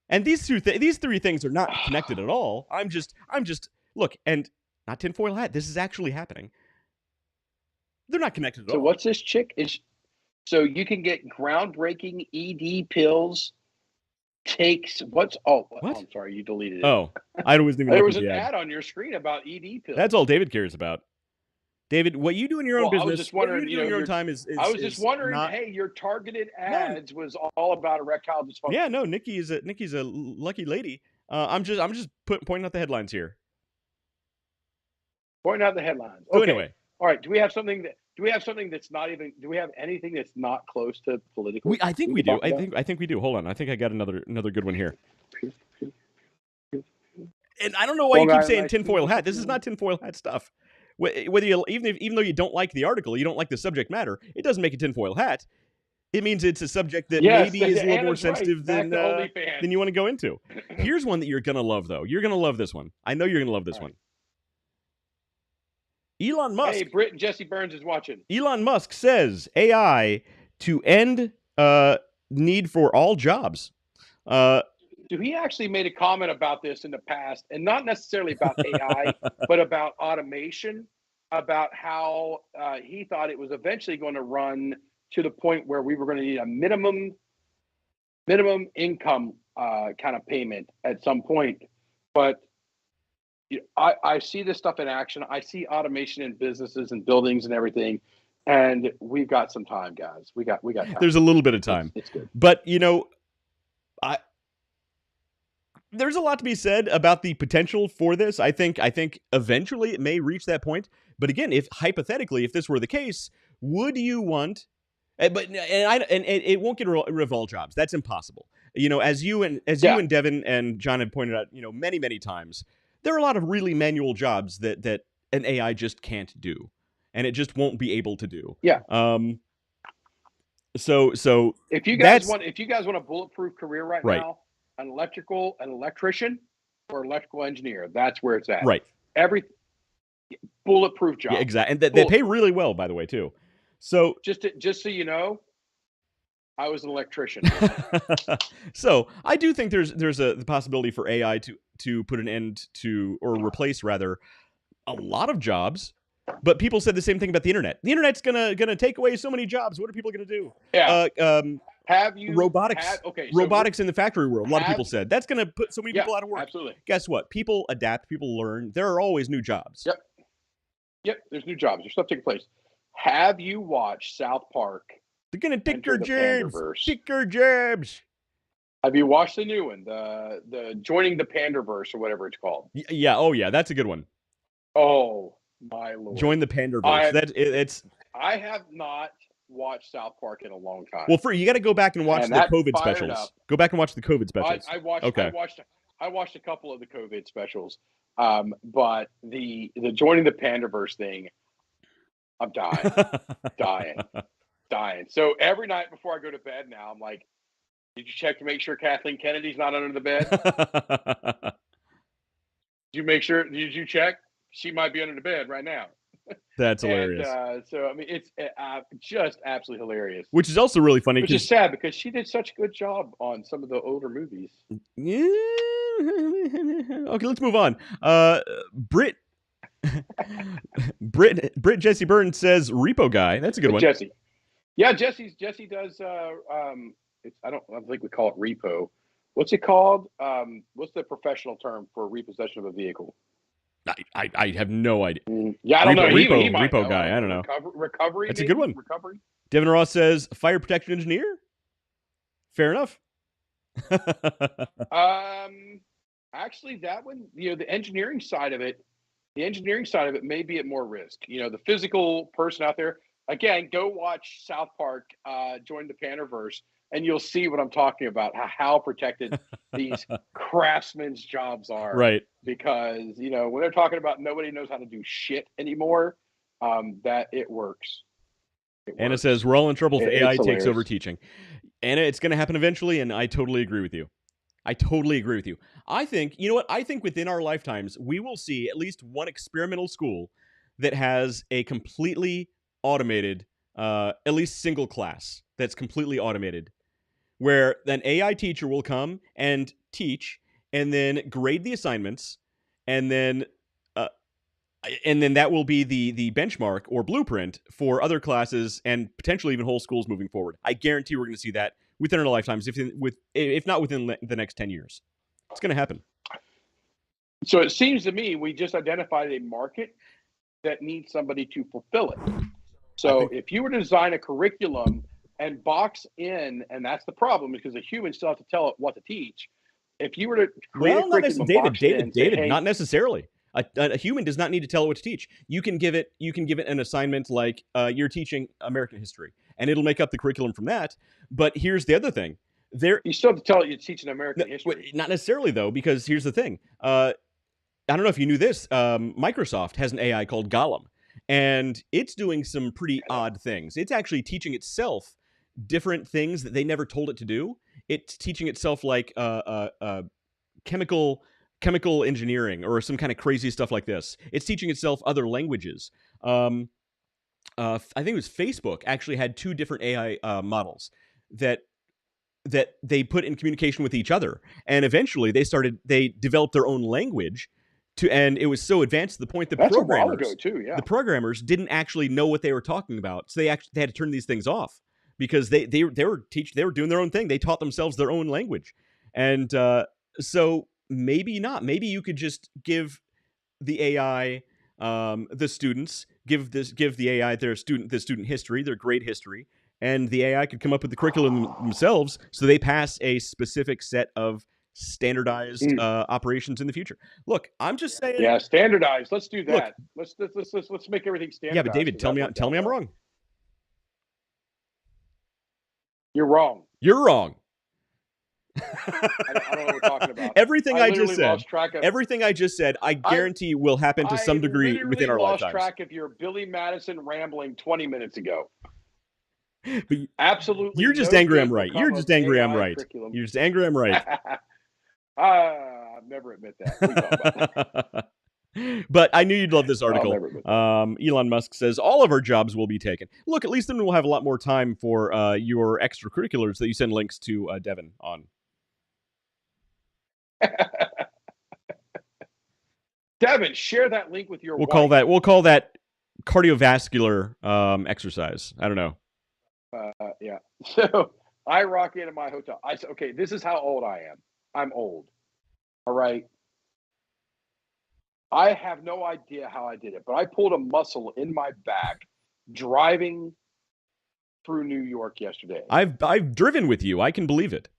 And these three things are not connected at all. I'm just look, and not tinfoil hat. This is actually happening. They're not connected at all. So what's this chick? So you can get groundbreaking ED pills. What? I'm sorry, you deleted it. Oh, I wasn't even. There was an ad on your screen about ED pills. That's all David cares about. David, what you do in your own business, I was just wondering, what you do in your own time is I was just wondering, not... hey, your targeted ads was all about erectile dysfunction. Yeah, no, Nikki's a lucky lady. I'm just pointing out the headlines here. Pointing out the headlines. So okay. Anyway, all right. Do we have something that's not even? Do we have anything that's not close to political? I think we do. I think we do. Hold on. I think I got another good one here. And I don't know why you keep saying tinfoil hat. This is not tinfoil hat stuff. Whether even though you don't like the article, you don't like the subject matter, it doesn't make a tinfoil hat. It means it's a subject that maybe is a little more sensitive than you want to go into. Here's one that you're gonna love, though. You're gonna love this one. I know you're gonna love this one. Elon Musk. Hey, Britt and Jesse Burns is watching. Elon Musk says AI to end need for all jobs. he actually made a comment about this in the past, and not necessarily about AI, but about automation, about how he thought it was eventually going to run to the point where we were going to need a minimum income kind of payment at some point. But I see this stuff in action. I see automation in businesses and buildings and everything. And we've got some time, guys. We got time. There's a little bit of time. It's good. But, there's a lot to be said about the potential for this. I think eventually it may reach that point. But again, if hypothetically, if this were the case, would you want? But it won't get rid of all jobs. That's impossible. As you and Devin and John have pointed out, many times, there are a lot of really manual jobs that an AI just can't do, and it just won't be able to do. Yeah. So if you guys want a bulletproof career right now, an electrician or electrical engineer, that's where it's at. Right. Every bulletproof job. Yeah, exactly. And they pay really well, by the way, too. So just so you know, I was an electrician. So I do think there's the possibility for AI to put an end to, or replace rather, a lot of jobs. But people said the same thing about the internet. The internet's gonna take away so many jobs. What are people gonna do? Yeah. Robotics? Robotics in the factory world. A lot of people said that's gonna put so many people out of work. Absolutely. Guess what? People adapt. People learn. There are always new jobs. Yep. There's new jobs. There's stuff taking place. Have you watched South Park? They're gonna take your jobs. Take your jobs. Have you watched the new one? The joining the Panderverse or whatever it's called. Yeah. Oh yeah, that's a good one. Oh my Lord. Join the Panderverse. I have not watched South Park in a long time. Well, you got to go back and watch the COVID specials. Go back and watch the COVID specials. I watched a couple of the COVID specials. But the joining the Panderverse thing, I'm dying. So every night before I go to bed now, I'm like, did you check to make sure Kathleen Kennedy's not under the bed? Did you check? She might be under the bed right now. That's hilarious. So, I mean, it's just absolutely hilarious. Which is also really funny. Which is sad because she did such a good job on some of the older movies. Yeah. Okay, let's move on. Britt Jesse Burns says Repo Guy. That's a good one. Jesse. Yeah, Jesse does I don't think we call it repo. What's it called? What's the professional term for repossession of a vehicle? I have no idea. Yeah, I don't know. Repo Guy. I don't know. Recovery. That's a good one. Recovery. Devin Ross says fire protection engineer. Fair enough. Actually, that one, the engineering side of it may be at more risk. The physical person out there. Again, go watch South Park, join the Panderverse, and you'll see what I'm talking about, how protected these craftsmen's jobs are. Right. Because, when they're talking about nobody knows how to do shit anymore, that it works. Anna says, we're all in trouble if AI takes over teaching. Anna, it's going to happen eventually, and I totally agree with you. I think, I think within our lifetimes, we will see at least one experimental school that has a completely automated, at least single class that's completely automated, where an AI teacher will come and teach and then grade the assignments, and then that will be the benchmark or blueprint for other classes and potentially even whole schools moving forward. I guarantee we're going to see that within our lifetimes, if not within the next 10 years. It's going to happen. So it seems to me we just identified a market that needs somebody to fulfill it. So if you were to design a curriculum and box in, and that's the problem because the humans still have to tell it what to teach. If you were to create a curriculum, David, not necessarily. A human does not need to tell it what to teach. You can give it an assignment like you're teaching American history, and it'll make up the curriculum from that. But here's the other thing: you still have to tell it you're teaching American history. Not necessarily, though, because here's the thing. I don't know if you knew this. Microsoft has an AI called Gollum, and it's doing some pretty odd things. It's actually teaching itself different things that they never told it to do. It's teaching itself like chemical engineering or some kind of crazy stuff like this. It's teaching itself other languages. I think it was Facebook actually had two different AI models that that they put in communication with each other. And eventually they developed their own language and it was so advanced to the point that That's a while ago too, yeah. the programmers didn't actually know what they were talking about. So they had to turn these things off because they were doing their own thing. They taught themselves their own language. And so maybe not. Maybe you could just give the AI the students, give the AI the student history, their grade history, and the AI could come up with the curriculum themselves, so they pass a specific set of standardized operations in the future. Look, I'm just saying. Yeah, standardized. Let's do that. Look, let's make everything standardized. Yeah, but David, tell me I'm wrong. You're wrong. You're wrong. I don't know what we're talking about. Everything I just said, I guarantee will happen to some degree within our lifetimes. I lost track of your Billy Madison rambling 20 minutes ago. Absolutely. You're just angry I'm right. You're just angry I'm right. You're just angry I'm right. I'll never admit that. But I knew you'd love this article. Elon Musk says all of our jobs will be taken. Look, at least then we'll have a lot more time for your extracurriculars that you send links to Devin on. Devin, share that link with your wife. We'll call that cardiovascular exercise. I don't know. Yeah. So I rock into my hotel. I said, okay, this is how old I am. I'm old. All right. I have no idea how I did it, but I pulled a muscle in my back driving through New York yesterday. I've driven with you. I can believe it.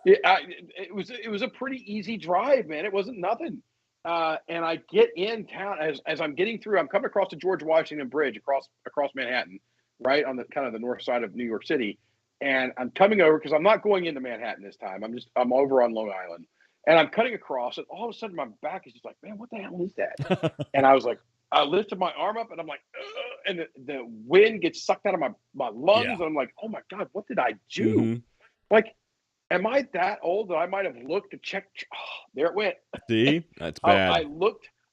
It was a pretty easy drive, man. It wasn't nothing. And I get in town as I'm getting through. I'm coming across the George Washington Bridge across Manhattan, right on the kind of the north side of New York City. And I'm coming over because I'm not going into Manhattan this time. I'm over on Long Island, and I'm cutting across, and all of a sudden my back is just like, man, what the hell is that? And I was like, I lifted my arm up, and I'm like, ugh, and the wind gets sucked out of my lungs, and I'm like, oh my god, what did I do? Mm-hmm. Like, am I that old that I might have looked to check? Oh, there it went. See, that's bad.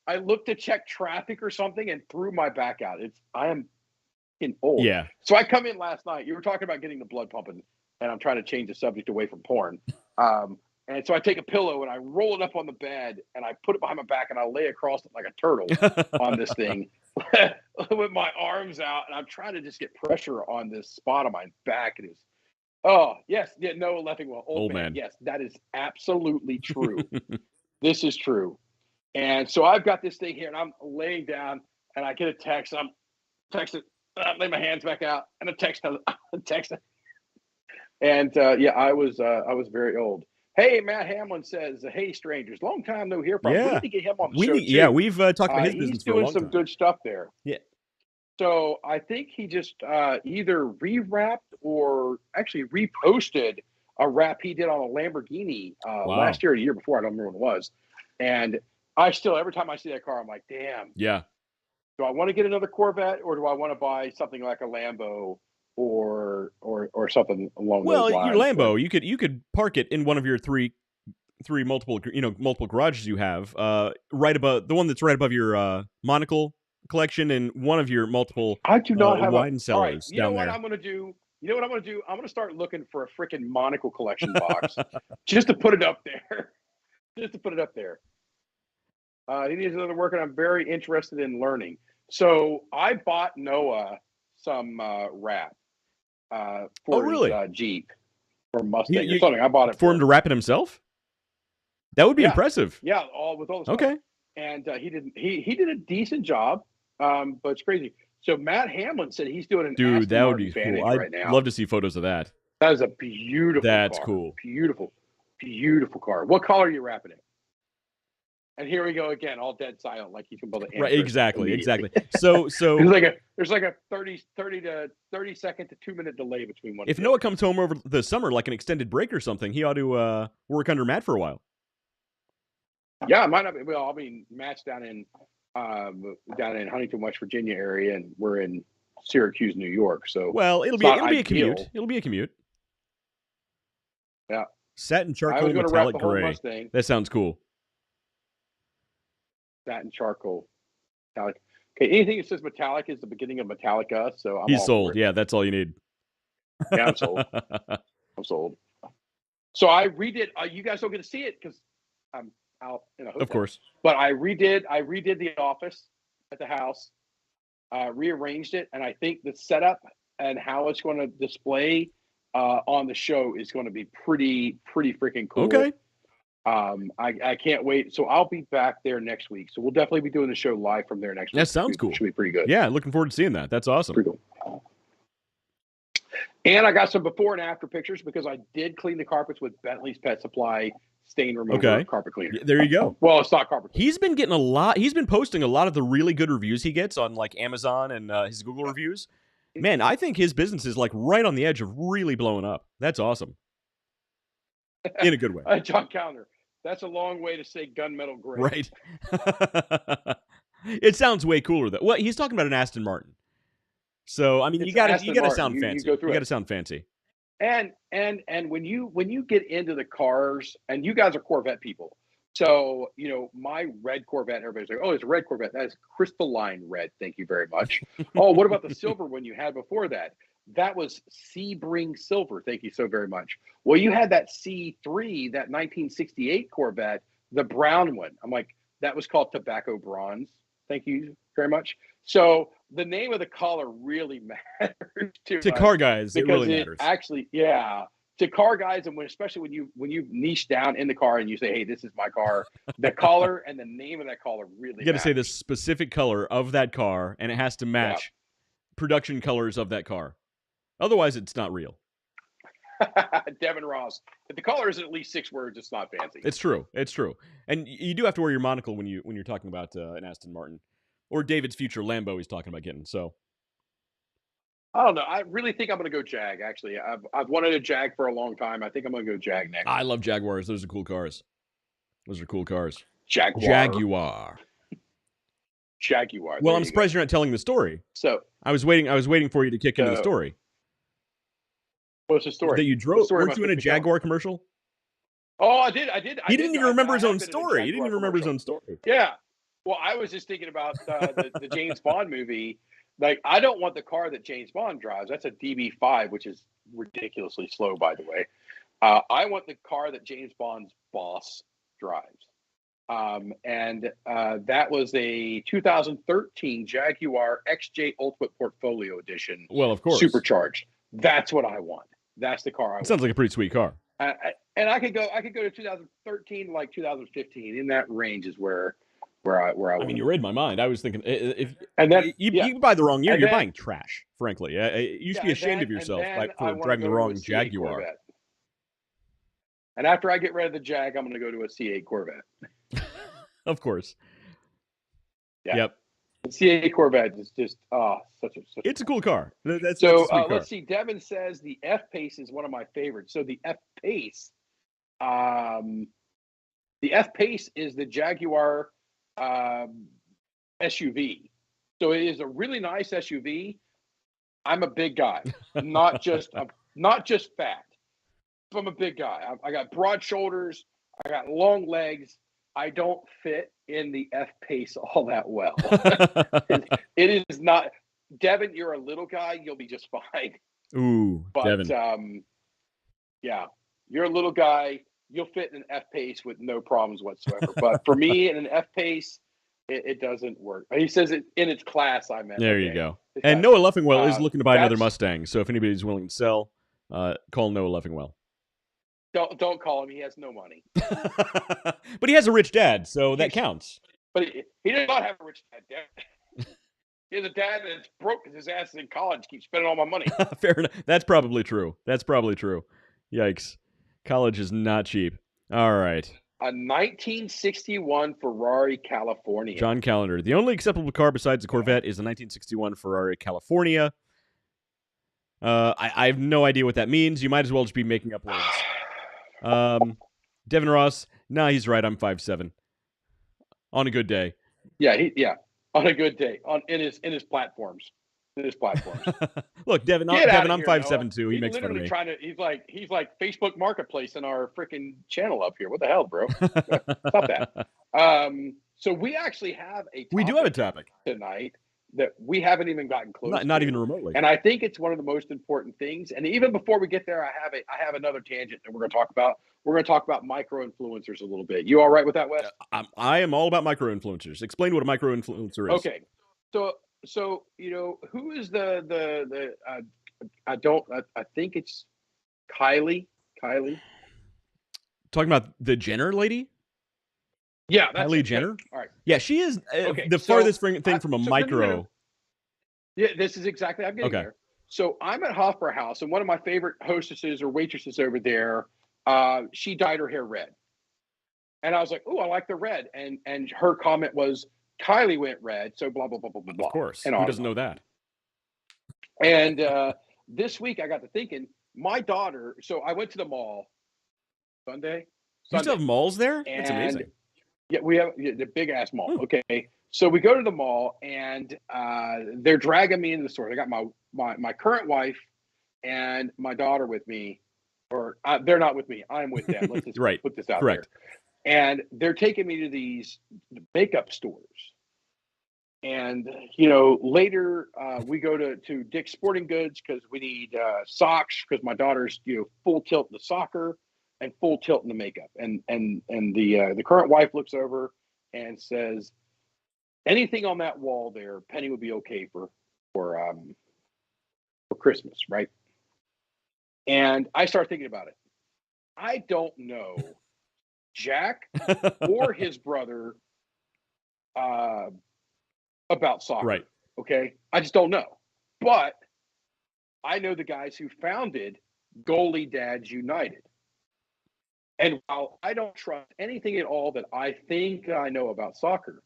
I looked to check traffic or something and threw my back out. I am old. Yeah. So I come in last night. You were talking about getting the blood pumping, and I'm trying to change the subject away from porn. And so I take a pillow and I roll it up on the bed and I put it behind my back and I lay across it like a turtle on this thing with my arms out, and I'm trying to just get pressure on this spot on my back. And it's no laughing well. Old man. Yes, that is absolutely true. This is true. And so I've got this thing here, and I'm laying down, and I get a text. I'm texting. I lay my hands back out, and a text. And I was very old. Hey, Matt Hamlin says, "Hey, strangers, long time no hear from." Yeah. We need to get him on the show too. Yeah, we've talked about his business for a long time. He's doing some good stuff there. Yeah. So I think he just either re-wrapped or actually reposted a wrap he did on a Lamborghini last year or the year before. I don't remember what it was. And I still, every time I see that car, I'm like, damn. Yeah. Do I want to get another Corvette, or do I want to buy something like a Lambo or something along those lines? Well, your Lambo, you could park it in one of your three multiple garages you have, right above the one that's right above your monocle collection, and one of your multiple I do not have wine cellars you know down what there. I'm going to do? You know what I'm going to do? I'm going to start looking for a freaking monocle collection box just to put it up there. Just to put it up there. He needs another work, and I'm very interested in learning. So I bought Noah some wrap for his Jeep or Mustang or something. I bought it for him to wrap it himself. That would be impressive. Yeah, with all the stuff. Okay. And he did a decent job, but it's crazy. So Matt Hamlin said he's doing an Aston that would be Martin cool. Vantage I'd right now. love to see photos of that. That is a beautiful That's car. cool. Beautiful, beautiful car. What color are you wrapping it? And here we go again, all dead silent, like you can build an right. Exactly. So there's like a 30 second to 2 minute delay between one. If Noah comes home over the summer, like an extended break or something, he ought to work under Matt for a while. Yeah, it might not be. Well, I mean, Matt's down in Huntington, West Virginia area, and we're in Syracuse, New York. So it'll be a commute. It'll be a commute. Yeah. Satin charcoal metallic gray. That sounds cool. Satin charcoal metallic. Okay, anything that says metallic is the beginning of Metallica. So he's sold. Yeah, that's all you need. Yeah, I'm sold. I'm sold. So I redid. You guys don't get to see it because I'm out in a hotel. Of course. But I redid the office at the house, rearranged it, and I think the setup and how it's going to display on the show is going to be pretty freaking cool. Okay. I can't wait. So I'll be back there next week. So we'll definitely be doing the show live from there next week. That sounds cool. Should be pretty good. Yeah, looking forward to seeing that. That's awesome. Pretty cool. And I got some before and after pictures because I did clean the carpets with Bentley's Pet Supply stain remover carpet cleaner. There you go. Well, it's not carpet cleaner. He's been getting he's been posting a lot of the really good reviews he gets on like Amazon and his Google reviews. Man, I think his business is like right on the edge of really blowing up. That's awesome. In a good way. John Calendar. That's a long way to say gunmetal gray. Right. It sounds way cooler though. Well, he's talking about an Aston Martin. So I mean, you gotta sound fancy. You gotta sound fancy. And when you get into the cars, and you guys are Corvette people, so my red Corvette. Everybody's like, "Oh, it's a red Corvette." That is crystalline red. Thank you very much. Oh, what about the silver one you had before that? That was Sebring silver. Thank you so very much. Well, you had that C3, that 1968 Corvette, the brown one. I'm like, that was called tobacco bronze. Thank you very much. So the name of the color really matters to car guys. It really matters. Actually, yeah, to car guys, and especially when you niche down in the car and you say, "Hey, this is my car," the color and the name of that color really. You got to say the specific color of that car, and it has to match production colors of that car. Otherwise, it's not real. Devin Ross. If the color is at least 6 words, it's not fancy. It's true. It's true. And you do have to wear your monocle when you're talking about an Aston Martin or David's future Lambo he's talking about getting. So I don't know. I really think I'm going to go Jag. Actually, I've wanted a Jag for a long time. I think I'm going to go Jag next. I love Jaguars. Those are cool cars. Jaguar. Well, I'm surprised you're not telling the story. So I was waiting for you to kick into the story. What's the story? That you drove? Weren't you in a Jaguar commercial? Oh, I did. He didn't even remember his own story. He didn't even remember his own story. Yeah. Well, I was just thinking about the James Bond movie. Like, I don't want the car that James Bond drives. That's a DB5, which is ridiculously slow, by the way. I want the car that James Bond's boss drives. And that was a 2013 Jaguar XJ Ultimate Portfolio Edition. Well, of course. Supercharged. That's what I want. That's the car I want. Sounds like a pretty sweet car. And I could go to 2013, like 2015. In that range is where I I mean, you read my mind. I was thinking, if you buy the wrong year, you're buying trash. Frankly, you should be ashamed of yourself for driving the wrong Jaguar. Corvette. And after I get rid of the Jag, I'm going to go to a C8 Corvette. Of course. Yeah. Yep. The C8 Corvette is just such a. It's a cool car. That's so. A sweet car. Let's see. Devin says the F-Pace is one of my favorites. So the F-Pace, the F-Pace is the Jaguar SUV. So it is a really nice SUV. I'm a big guy, not just fat. I'm a big guy. I got broad shoulders. I got long legs. I don't fit in the F-Pace all that well. It is not. Devin, you're a little guy. You'll be just fine. Ooh, but, Devin. Yeah, you're a little guy. You'll fit in an F-Pace with no problems whatsoever. But for me, in an F-Pace, it doesn't work. He says it in its class. I meant. There you go. And Noah Leffingwell is looking to buy another Mustang. So if anybody's willing to sell, call Noah Leffingwell. Don't call him. He has no money. But he has a rich dad, so that counts. But he does not have a rich dad. He has a dad that's broke because his ass is in college, keeps spending all my money. Fair enough. That's probably true. Yikes. College is not cheap. All right. A 1961 Ferrari California. John Calendar. The only acceptable car besides the Corvette is the 1961 Ferrari California. I have no idea what that means. You might as well just be making up words. Devin Ross, he's right. I'm 5'7". On a good day. Yeah, on a good day. In his platforms. Look, Devin, I'm 5'7" too. He makes fun of me. He's like Facebook Marketplace in our freaking channel up here. What the hell, bro? Stop that. So we actually have a topic. We do have a topic tonight that we haven't even gotten close not to. even remotely. And I think it's one of the most important things. And even before we get there, I have another tangent that we're going to talk about. We're going to talk about micro influencers a little bit. You all right with that, Wes? I am all about micro influencers. Explain what a micro influencer is. Okay, so who is the I think it's Kylie. Talking about the Jenner lady? Yeah, that's Kylie it. Jenner. Good. All right. Yeah, she is Okay, the farthest thing from a micro. No. Yeah, this is exactly. I'm getting there. So I'm at Hofbräu House, and one of my favorite hostesses or waitresses over there, she dyed her hair red, and I was like, "Oh, I like the red." And her comment was, "Kylie went red, so blah blah blah blah blah." Of course, and who doesn't know that? And this week I got to thinking, my daughter. So I went to the mall Sunday. You still have malls there? That's amazing. Yeah, we have the big ass mall. Okay, so we go to the mall, and they're dragging me into the store. They got my current wife and my daughter with me, or they're not with me. I'm with them. Let's just put this out there. And they're taking me to these makeup stores. And later we go to Dick's Sporting Goods because we need socks because my daughter's full tilt in the soccer and full tilt in the makeup. And the current wife looks over and says, anything on that wall there, Penny would be okay for Christmas, right? And I start thinking about it. I don't know Jack or his brother about soccer. Right. Okay. I just don't know. But I know the guys who founded Goalie Dads United. And while I don't trust anything at all that I think I know about soccer,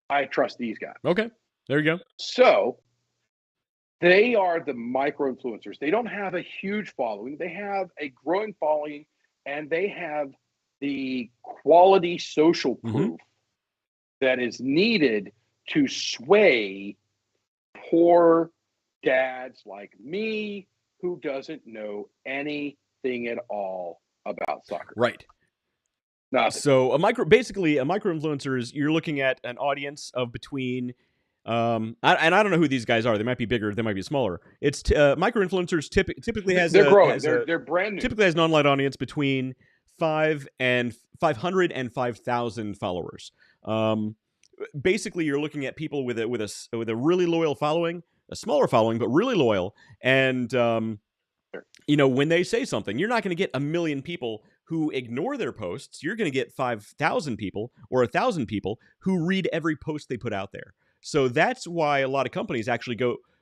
I trust these guys. Okay. There you go. So they are the micro influencers. They don't have a huge following. They have a growing following, and they have the quality social proof that is needed to sway poor dads like me who doesn't know anything at all about soccer. Right. Nothing. So basically a micro influencer is you're looking at an audience of between and I don't know who these guys are. They might be bigger, they might be smaller. It's micro influencers typically has they're growing. They're brand new. Typically has an online audience between 500 and 5,000 followers. Basically, you're looking at people with a really loyal following, a smaller following, but really loyal. And when they say something, you're not going to get 1 million people who ignore their posts. You're going to get 5,000 people or 1,000 people who read every post they put out there. So that's why a lot of companies actually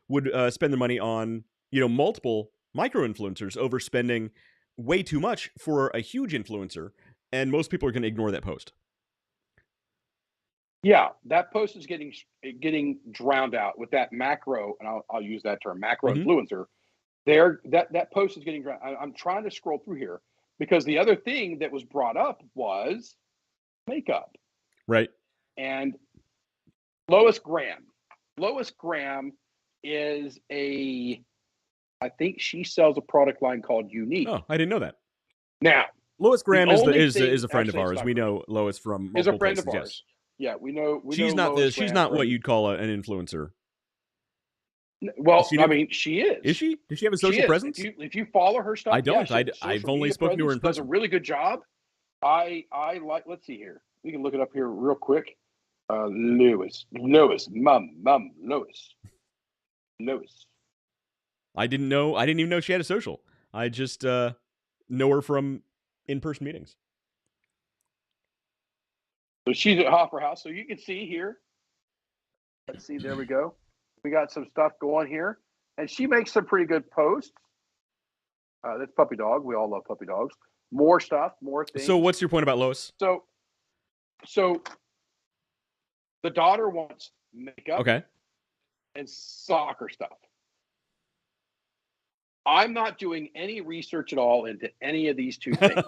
would spend their money on multiple micro influencers over spending way too much for a huge influencer, and most people are going to ignore that post. Yeah, that post is getting drowned out with that macro, and I'll use that term, macro influencer. That post is getting drowned. I'm trying to scroll through here because the other thing that was brought up was makeup. Right. And Lois Graham. Lois Graham is I think she sells a product line called Unique. Oh, I didn't know that. Now, Lois Graham is a friend of ours. We know Lois from multiple is a friend places, of ours. Yes. Yeah, we know. She's know not she's not what you'd call an influencer. Well, I mean, she is. Is she? Does she have a social presence? If you follow her stuff, I don't. I've only spoken to her in person. Does a really good job. I like. Let's see here. We can look it up here real quick. Lois, Mom, Lois. I didn't even know she had a social. I just know her from in-person meetings. So she's at Hofbräu House. So you can see here. Let's see. There we go. We got some stuff going here. And she makes some pretty good posts. That's Puppy Dog. We all love puppy dogs. More stuff, more things. So what's your point about Lois? So the daughter wants makeup and soccer stuff. I'm not doing any research at all into any of these two things.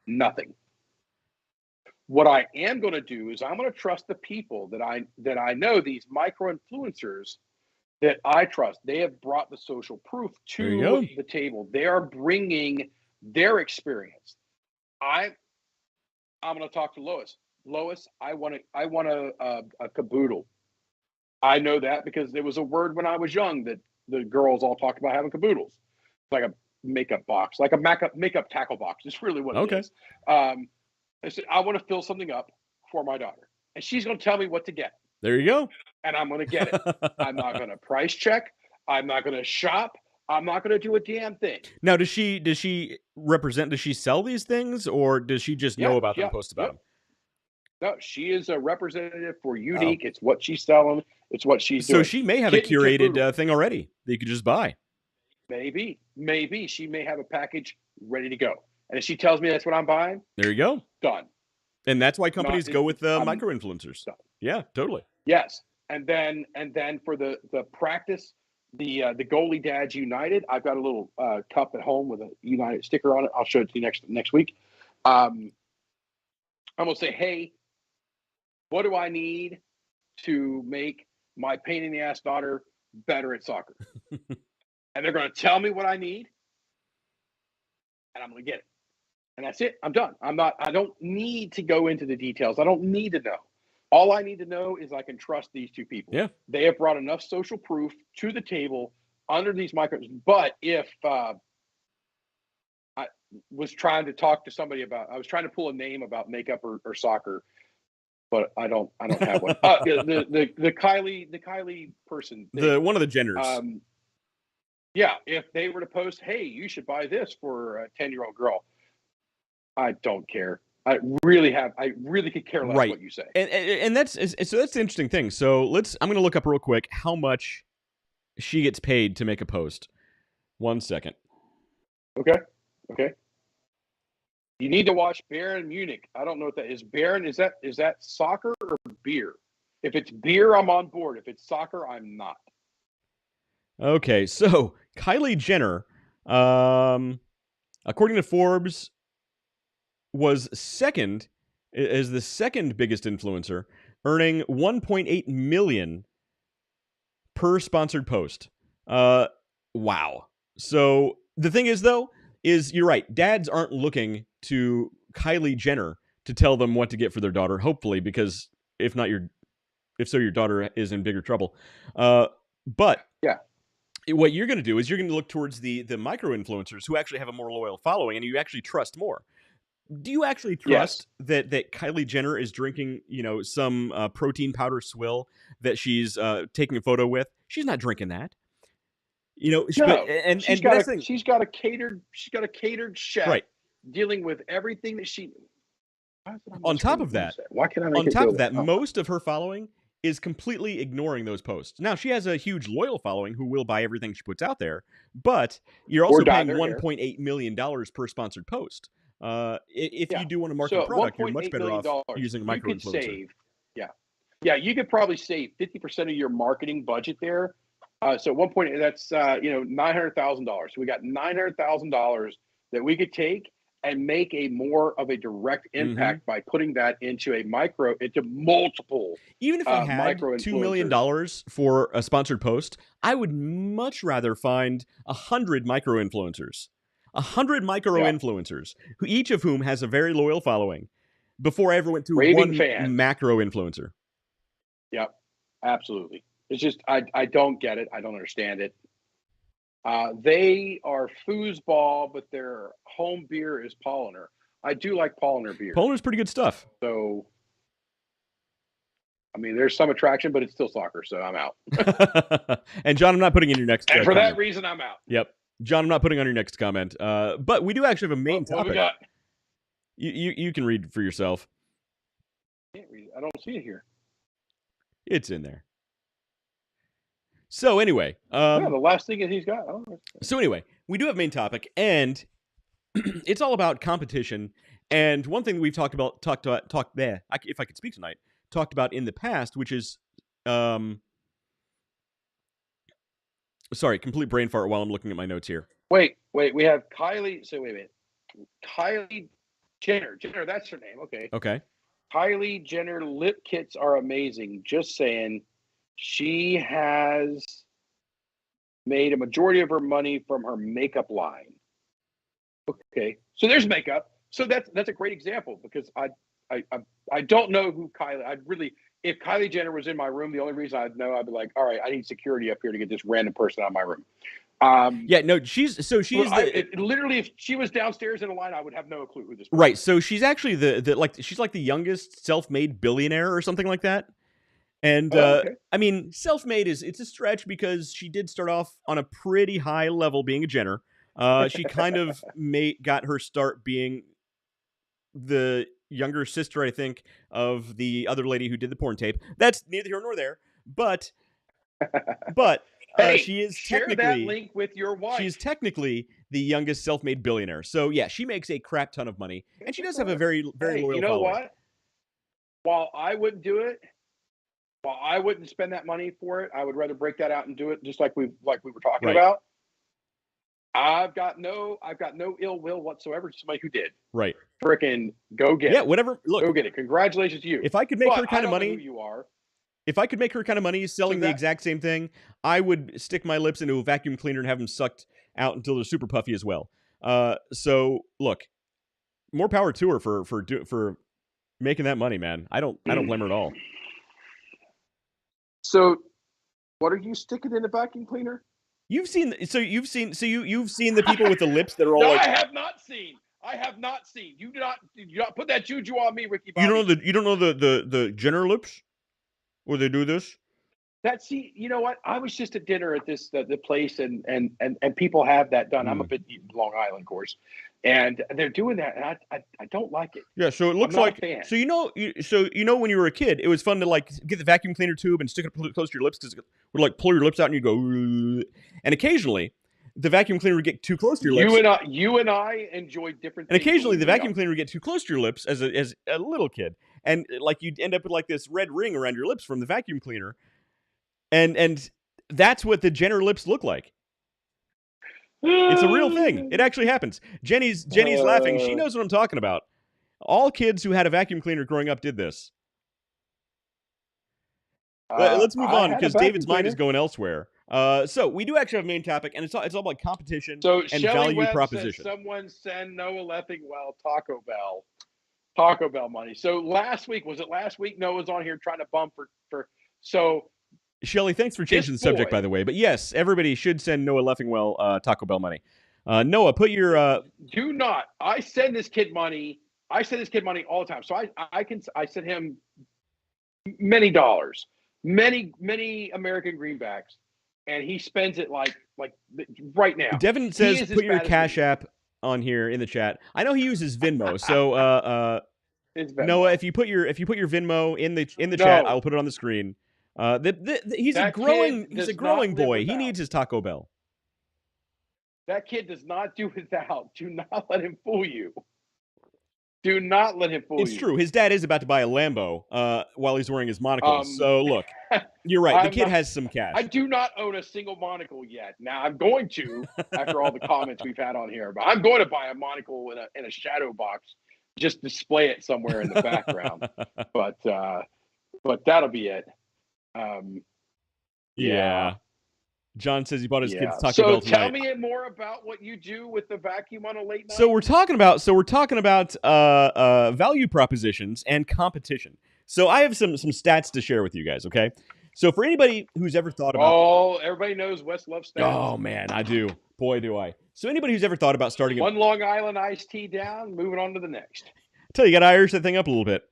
Nothing. What I am going to do is I'm going to trust the people that I know, these micro influencers that I trust. They have brought the social proof to the table. They are bringing their experience. I'm going to talk to Lois. Lois, I want a caboodle. I know that because there was a word when I was young that the girls all talked about having caboodles, like a makeup box, like a makeup tackle box. It's really what it is. I said, I want to fill something up for my daughter, and she's going to tell me what to get. There you go. And I'm going to get it. I'm not going to price check. I'm not going to shop. I'm not going to do a damn thing. Now, does she represent? Does she sell these things, or does she just know about them and post about them? No, she is a representative for Unique. It's what she's selling. It's what she's doing. So she may have a curated thing already that you could just buy. Maybe she may have a package ready to go. And if she tells me that's what I'm buying, there you go. Done. And that's why companies go with micro influencers. Done. Yeah, totally. Yes, and then for the practice, the Goalie Dads United. I've got a little cup at home with a United sticker on it. I'll show it to you next week. I'm gonna say, hey, what do I need to make my pain in the ass daughter better at soccer? And they're going to tell me what I need, and I'm going to get it. And that's it. I'm done. I don't need to go into the details. I don't need to know. All I need to know is I can trust these two people. Yeah. They have brought enough social proof to the table under these micros. But if I was trying to talk to somebody I was trying to pull a name about makeup or soccer, but I don't have one. The Kylie person. One of the Jenners. Yeah, if they were to post, hey, you should buy this for a 10-year-old girl, I don't care. I really could care less what you say. And that's the interesting thing. So I'm going to look up real quick how much she gets paid to make a post. 1 second. Okay. You need to watch Bayern Munich. I don't know what that is. Bayern, is that soccer or beer? If it's beer, I'm on board. If it's soccer, I'm not. Okay, so Kylie Jenner, according to Forbes, was is the second biggest influencer, earning $1.8 million per sponsored post. Wow. So the thing is, though, you're right. Dads aren't looking to Kylie Jenner to tell them what to get for their daughter, hopefully, because if so, your daughter is in bigger trouble. But yeah. What you're going to do is you're going to look towards the micro influencers who actually have a more loyal following and you actually trust more. Do you actually trust that Kylie Jenner is drinking, some protein powder swill that she's taking a photo with? She's not drinking that. No, she's got a catered chef dealing with everything that she. On top of that, why can't I make it go? On top of that, most of her following is completely ignoring those posts. Now, she has a huge loyal following who will buy everything she puts out there, but you're also paying $1.8 million per sponsored post. If you do want to market a product, you're much better off using a micro-influencer. You could probably save 50% of your marketing budget there. So at one point, that's $900,000. So we got $900,000 that we could take and make a more of a direct impact by putting that into multiple. Even if I had $2 million for a sponsored post, I would much rather find 100 micro influencers. 100 micro influencers, each of whom has a very loyal following, before I ever went to one macro influencer. Yep, absolutely. It's just I don't get it. I don't understand it. They are foosball, but their home beer is Polliner. I do like Polliner beer. Polliner's pretty good stuff. So, I mean, there's some attraction, but it's still soccer, so I'm out. And John, I'm not putting in your next. And for that reason, I'm out. Yep, John, I'm not putting on your next comment. But we do actually have a main topic. What we got? You can read for yourself. I can't read it. I don't see it here. It's in there. So anyway, the last thing he's got. So anyway, we do have main topic, and it's all about competition. And one thing we've talked about if I could speak tonight, talked about in the past, which is, sorry, complete brain fart while I'm looking at my notes here. Wait, we have Kylie. So wait a minute, Kylie Jenner, that's her name. Okay. Kylie Jenner lip kits are amazing. Just saying. She has made a majority of her money from her makeup line. Okay, so there's makeup. So that's a great example because I don't know who Kylie. if Kylie Jenner was in my room, the only reason I'd know, I'd be like, all right, I need security up here to get this random person out of my room. Yeah, no, she's literally, if she was downstairs in a line, I would have no clue who this person right. is. So she's actually she's like the youngest self-made billionaire or something like that. And okay. I mean, self-made it's a stretch because she did start off on a pretty high level being a Jenner. She kind of got her start being the younger sister, I think, of the other lady who did the porn tape. That's neither here nor there, but Hey, she is share technically that link with your wife. She's technically the youngest self-made billionaire. So yeah, she makes a crap ton of money, and she does have a very, very loyal You know following. what? While I wouldn't do it, while I wouldn't spend that money for it, I would rather break that out and do it just like we were talking about. I've got no ill will whatsoever to somebody who did. Right. Frickin' go get it. Yeah, whatever. Look, go get it. Congratulations to you. If I could make her kind of money, who you are. If I could make her kind of money selling the exact same thing, I would stick my lips into a vacuum cleaner and have them sucked out until they're super puffy as well. So look, more power to her for making that money, man. I don't blame her at all. So, what are you sticking in a vacuum cleaner? You've seen the people with the lips that are all no, like, I have not seen. You do not put that juju on me, Ricky Bobby. You don't know the Jenner lips? Where they do this? You know what? I was just at dinner at this the place, and people have that done. I'm a bit Long Island, of course, and they're doing that, and I don't like it. Yeah, so it looks like so you know when you were a kid, it was fun to like get the vacuum cleaner tube and stick it close to your lips because it would like pull your lips out and you go, and occasionally the vacuum cleaner would get too close to your lips. You and I enjoy different. And occasionally the vacuum cleaner would get too close to your lips as a little kid. And like you'd end up with like this red ring around your lips from the vacuum cleaner, and that's what the Jenner lips look like. It's a real thing. It actually happens. Jenny's laughing. She knows what I'm talking about. All kids who had a vacuum cleaner growing up did this. Let's move on because David's mind is going elsewhere. So we do actually have a main topic, and it's all about competition and Shelley value Webb proposition. Says someone send Noah Leffingwell Taco Bell money. So last week Noah was on here trying to bump for so Shelley, thanks for changing the subject, by the way. But yes, everybody should send Noah Leffingwell Taco Bell money. Noah, put your do not. I send this kid money all the time. So I send him many dollars, many American greenbacks, and he spends it like right now. Devin says put your Cash App on here in the chat. I know he uses Venmo, so Venmo. Noah, if you put your Venmo in the chat, I'll put it on the screen. He's a growing boy. He needs his Taco Bell. That kid does not do without. Do not let him fool you. Do not let him fool you. It's true. His dad is about to buy a Lambo while he's wearing his monocle. So look, you're right. The kid has some cash. I do not own a single monocle yet. Now I'm going to after all the comments we've had on here. But I'm going to buy a monocle in a shadow box, just display it somewhere in the background. But that'll be it. Yeah. John says he bought his kids Taco Bell tonight. So tell me more about what you do with the vacuum on a late night. So we're talking about value propositions and competition. So I have some stats to share with you guys. Okay. So for anybody who's ever thought about, everybody knows Wes loves stats. Oh man, I do. Boy, do I. So anybody who's ever thought about starting one Long Island iced tea down, moving on to the next. I tell you, got to Irish that thing up a little bit.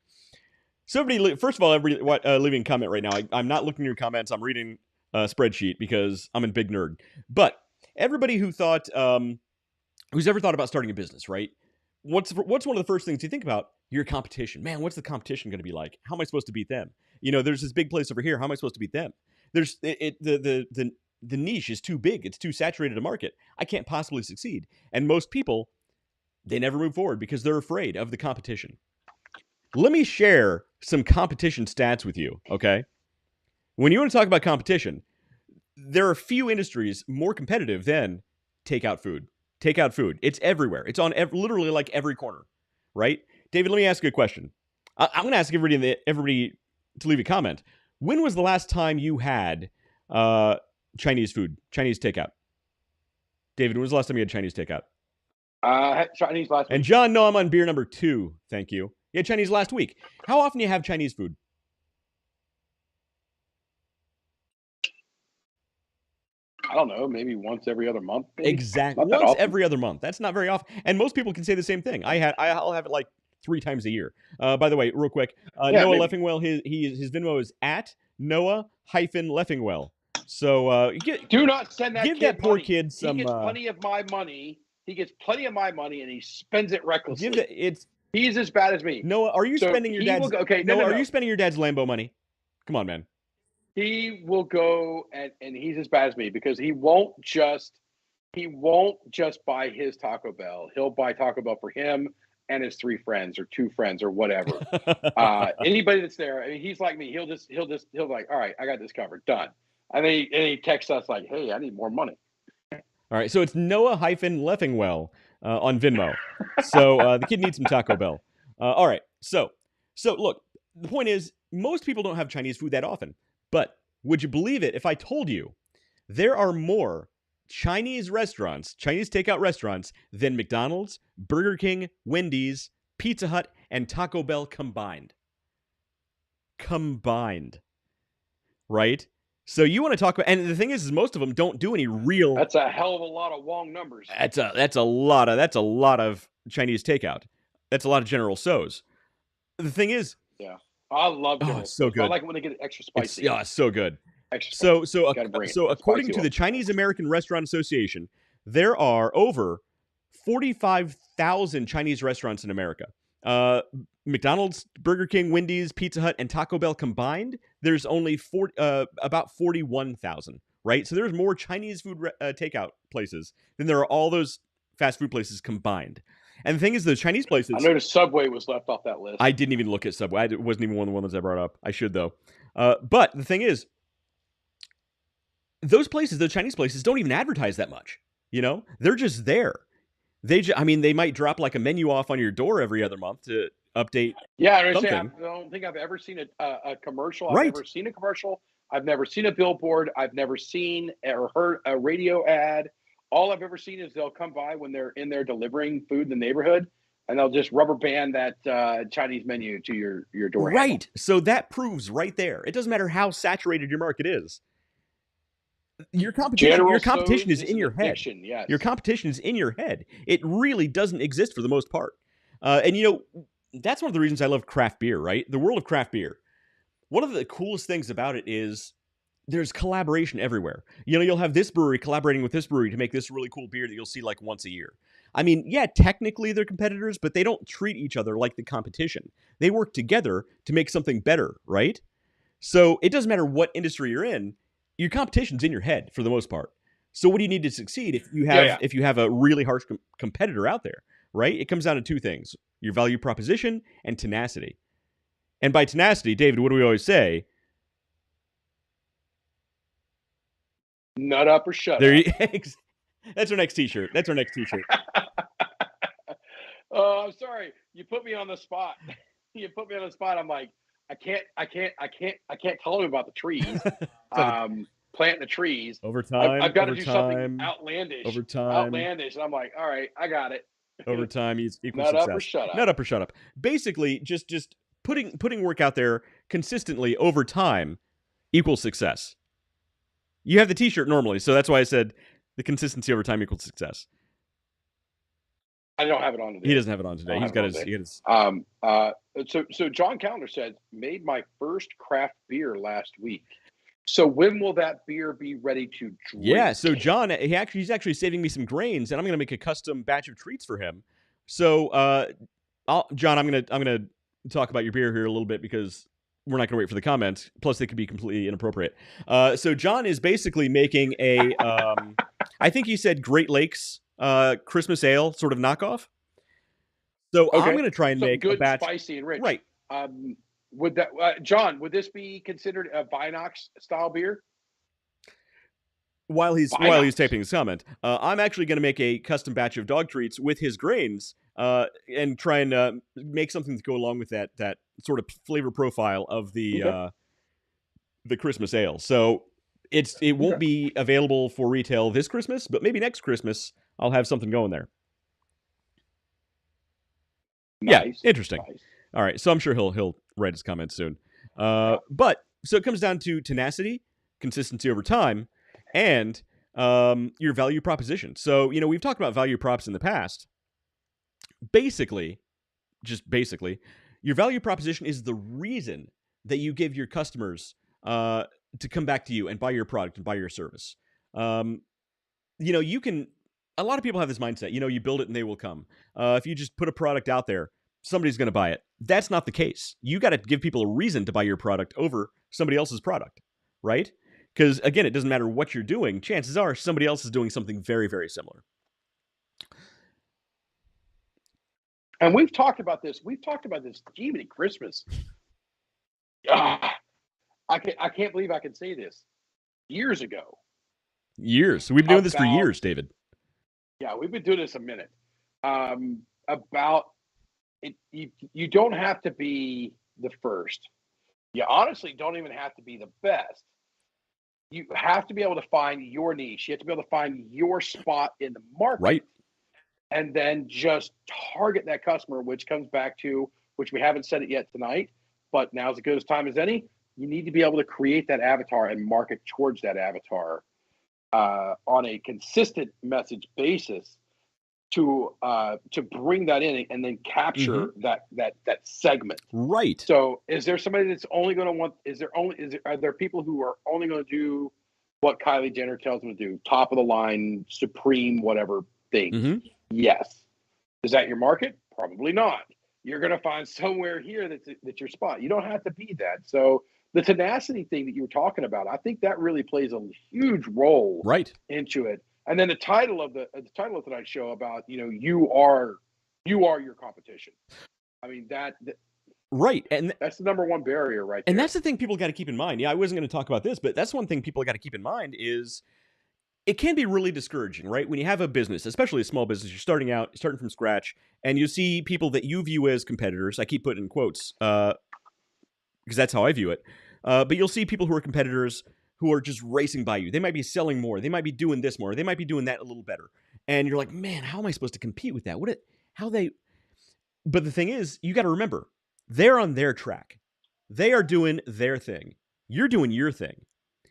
So everybody, first of all, leaving a comment right now. I'm not looking at your comments. I'm reading a spreadsheet because I'm a big nerd. But everybody who's ever thought about starting a business, right? What's one of the first things you think about? Your competition. Man, what's the competition going to be like? How am I supposed to beat them? There's this big place over here. How am I supposed to beat them? The niche is too big. It's too saturated a market. I can't possibly succeed. And most people, they never move forward because they're afraid of the competition. Let me share some competition stats with you, okay? When you want to talk about competition, there are few industries more competitive than takeout food. Takeout food. It's everywhere. It's on literally like every corner, right? David, let me ask you a question. I'm going to ask everybody to leave a comment. When was the last time you had Chinese food, Chinese takeout? David, when was the last time you had Chinese takeout? I had Chinese last week. And John, no, I'm on beer number 2. Thank you. You had Chinese last week. How often do you have Chinese food? I don't know, maybe once every other month. Maybe? Exactly. Not that Once often. every other month. That's not very often. And most people can say the same thing. I'll have it like 3 times a year. By the way, real quick, Yeah, Noah maybe. Leffingwell, his Venmo is at Noah-Leffingwell. So Do not send that give kid that poor money. kid some. He gets plenty of my money. He gets plenty of my money, and he spends it recklessly. it's He's as bad as me. Noah. Are you So spending your he will dad's? go, okay, Noah, no. are you spending your dad's Lambo money? Come on, man. He will go and he's as bad as me because he won't just buy his Taco Bell. He'll buy Taco Bell for him and his 3 friends or 2 friends or whatever. Anybody that's there, I mean, he's like me. He'll be like, all right, I got this covered, done. And he texts us like, hey, I need more money. All right, so it's Noah-Leffingwell on Venmo. So the kid needs some Taco Bell. All right, so look, the point is, most people don't have Chinese food that often. But would you believe it if I told you there are more Chinese takeout restaurants than McDonald's, Burger King, Wendy's, Pizza Hut, and Taco Bell combined? Right? So you want to talk about, and the thing is most of them don't do any real. That's a hell of a lot of Wong numbers. That's a lot of Chinese takeout. That's a lot of General Tso's. The thing is, yeah, I love General it's so good. I like it when they get it extra spicy. It's so good. Extra So spicy. according to the Chinese American Restaurant Association, there are over 45,000 Chinese restaurants in America. McDonald's, Burger King, Wendy's, Pizza Hut, and Taco Bell combined, there's only about 41,000, right? So there's more Chinese food takeout places than there are all those fast food places combined. And the thing is, those Chinese places... I noticed Subway was left off that list. I didn't even look at Subway. It wasn't even one of the ones I brought up. I should, though. But the thing is, those Chinese places, don't even advertise that much. You know? They're just there. They might drop like a menu off on your door every other month to update. Yeah, I don't think I've ever seen a commercial. I've never seen a commercial. I've never seen a billboard. I've never seen or heard a radio ad. All I've ever seen is they'll come by when they're in there delivering food in the neighborhood, and they'll just rubber band that Chinese menu to your door. Right. Handle. So that proves right there. It doesn't matter how saturated your market is. Your competition is in your head. Yes. Your competition is in your head. It really doesn't exist for the most part. And that's one of the reasons I love craft beer, right? The world of craft beer. One of the coolest things about it is there's collaboration everywhere. You'll have this brewery collaborating with this brewery to make this really cool beer that you'll see like once a year. I mean, yeah, technically they're competitors, but they don't treat each other like the competition. They work together to make something better, right? So it doesn't matter what industry you're in, your competition's in your head for the most part. So what do you need to succeed if you have a really harsh competitor out there, right? It comes down to 2 things: your value proposition and tenacity. And by tenacity, David, what do we always say? Nut up or shut up. That's our next T-shirt. Oh, I'm sorry. You put me on the spot. I'm like, I can't tell him about the trees. Planting the trees. Over time. I've got to do something outlandish. Over time. Outlandish. And I'm like, all right, I got it. Over time equals Nut success. up or shut up. Nut up or shut up. Basically, just putting work out there consistently over time equals success. You have the T-shirt normally, so that's why I said the consistency over time equals success. I don't have it on today. He doesn't have it on today. He's got his. So John Callender said, made my first craft beer last week. So when will that beer be ready to drink? Yeah, so John, he's actually saving me some grains, and I'm going to make a custom batch of treats for him. So, John, I'm gonna talk about your beer here a little bit because we're not going to wait for the comments. Plus, they could be completely inappropriate. So John is basically making a, I think he said Great Lakes Christmas ale sort of knockoff. So okay. I'm going to try and make good, a batch, spicy and rich. Right. Would that, John? Would this be considered a Vinox style beer? While he's taping his comment, I'm actually going to make a custom batch of dog treats with his grains, and try and make something to go along with that sort of flavor profile of the Christmas ale. So it won't be available for retail this Christmas, but maybe next Christmas I'll have something going there. Nice. Yeah, interesting. Nice. All right, so I'm sure he'll write his comments soon. But so it comes down to tenacity, consistency over time, and your value proposition. So, we've talked about value props in the past. Basically, your value proposition is the reason that you give your customers to come back to you and buy your product and buy your service. You can. A lot of people have this mindset. You build it and they will come. If you just put a product out there, somebody's going to buy it. That's not the case. You got to give people a reason to buy your product over somebody else's product, right? Because again, it doesn't matter what you're doing. Chances are somebody else is doing something very, very similar. And we've talked about this. Jiminy Christmas. I can't believe I can say this. Years ago. Years. We've been doing this for years, David. Yeah, we've been doing this a minute. About it, you don't have to be the first. You honestly don't even have to be the best. You have to be able to find your niche. You have to be able to find your spot in the market. Right. And then just target that customer, which comes back to, which we haven't said it yet tonight, but now's as good a time as any. You need to be able to create that avatar and market towards that avatar on a consistent message basis to bring that in and then capture that segment. Right. So is there somebody that's only going to want, are there people who are only going to do what Kylie Jenner tells them to do? Top of the line, supreme, whatever thing. Yes. Is that your market? Probably not. You're going to find somewhere here that's your spot. You don't have to be that. So the tenacity thing that you were talking about, I think that really plays a huge role into it. And then the title of tonight's show about, you are your competition. I mean, that right. And that's the number one barrier right there. And that's the thing people got to keep in mind. Yeah, I wasn't going to talk about this, but that's one thing people got to keep in mind is it can be really discouraging, right? When you have a business, especially a small business, you're starting from scratch, and you see people that you view as competitors. I keep putting in quotes because that's how I view it. But you'll see people who are competitors who are just racing by you. They might be selling more. They might be doing this more. They might be doing that a little better. And you're like, man, how am I supposed to compete with that? But the thing is, you got to remember, they're on their track. They are doing their thing. You're doing your thing.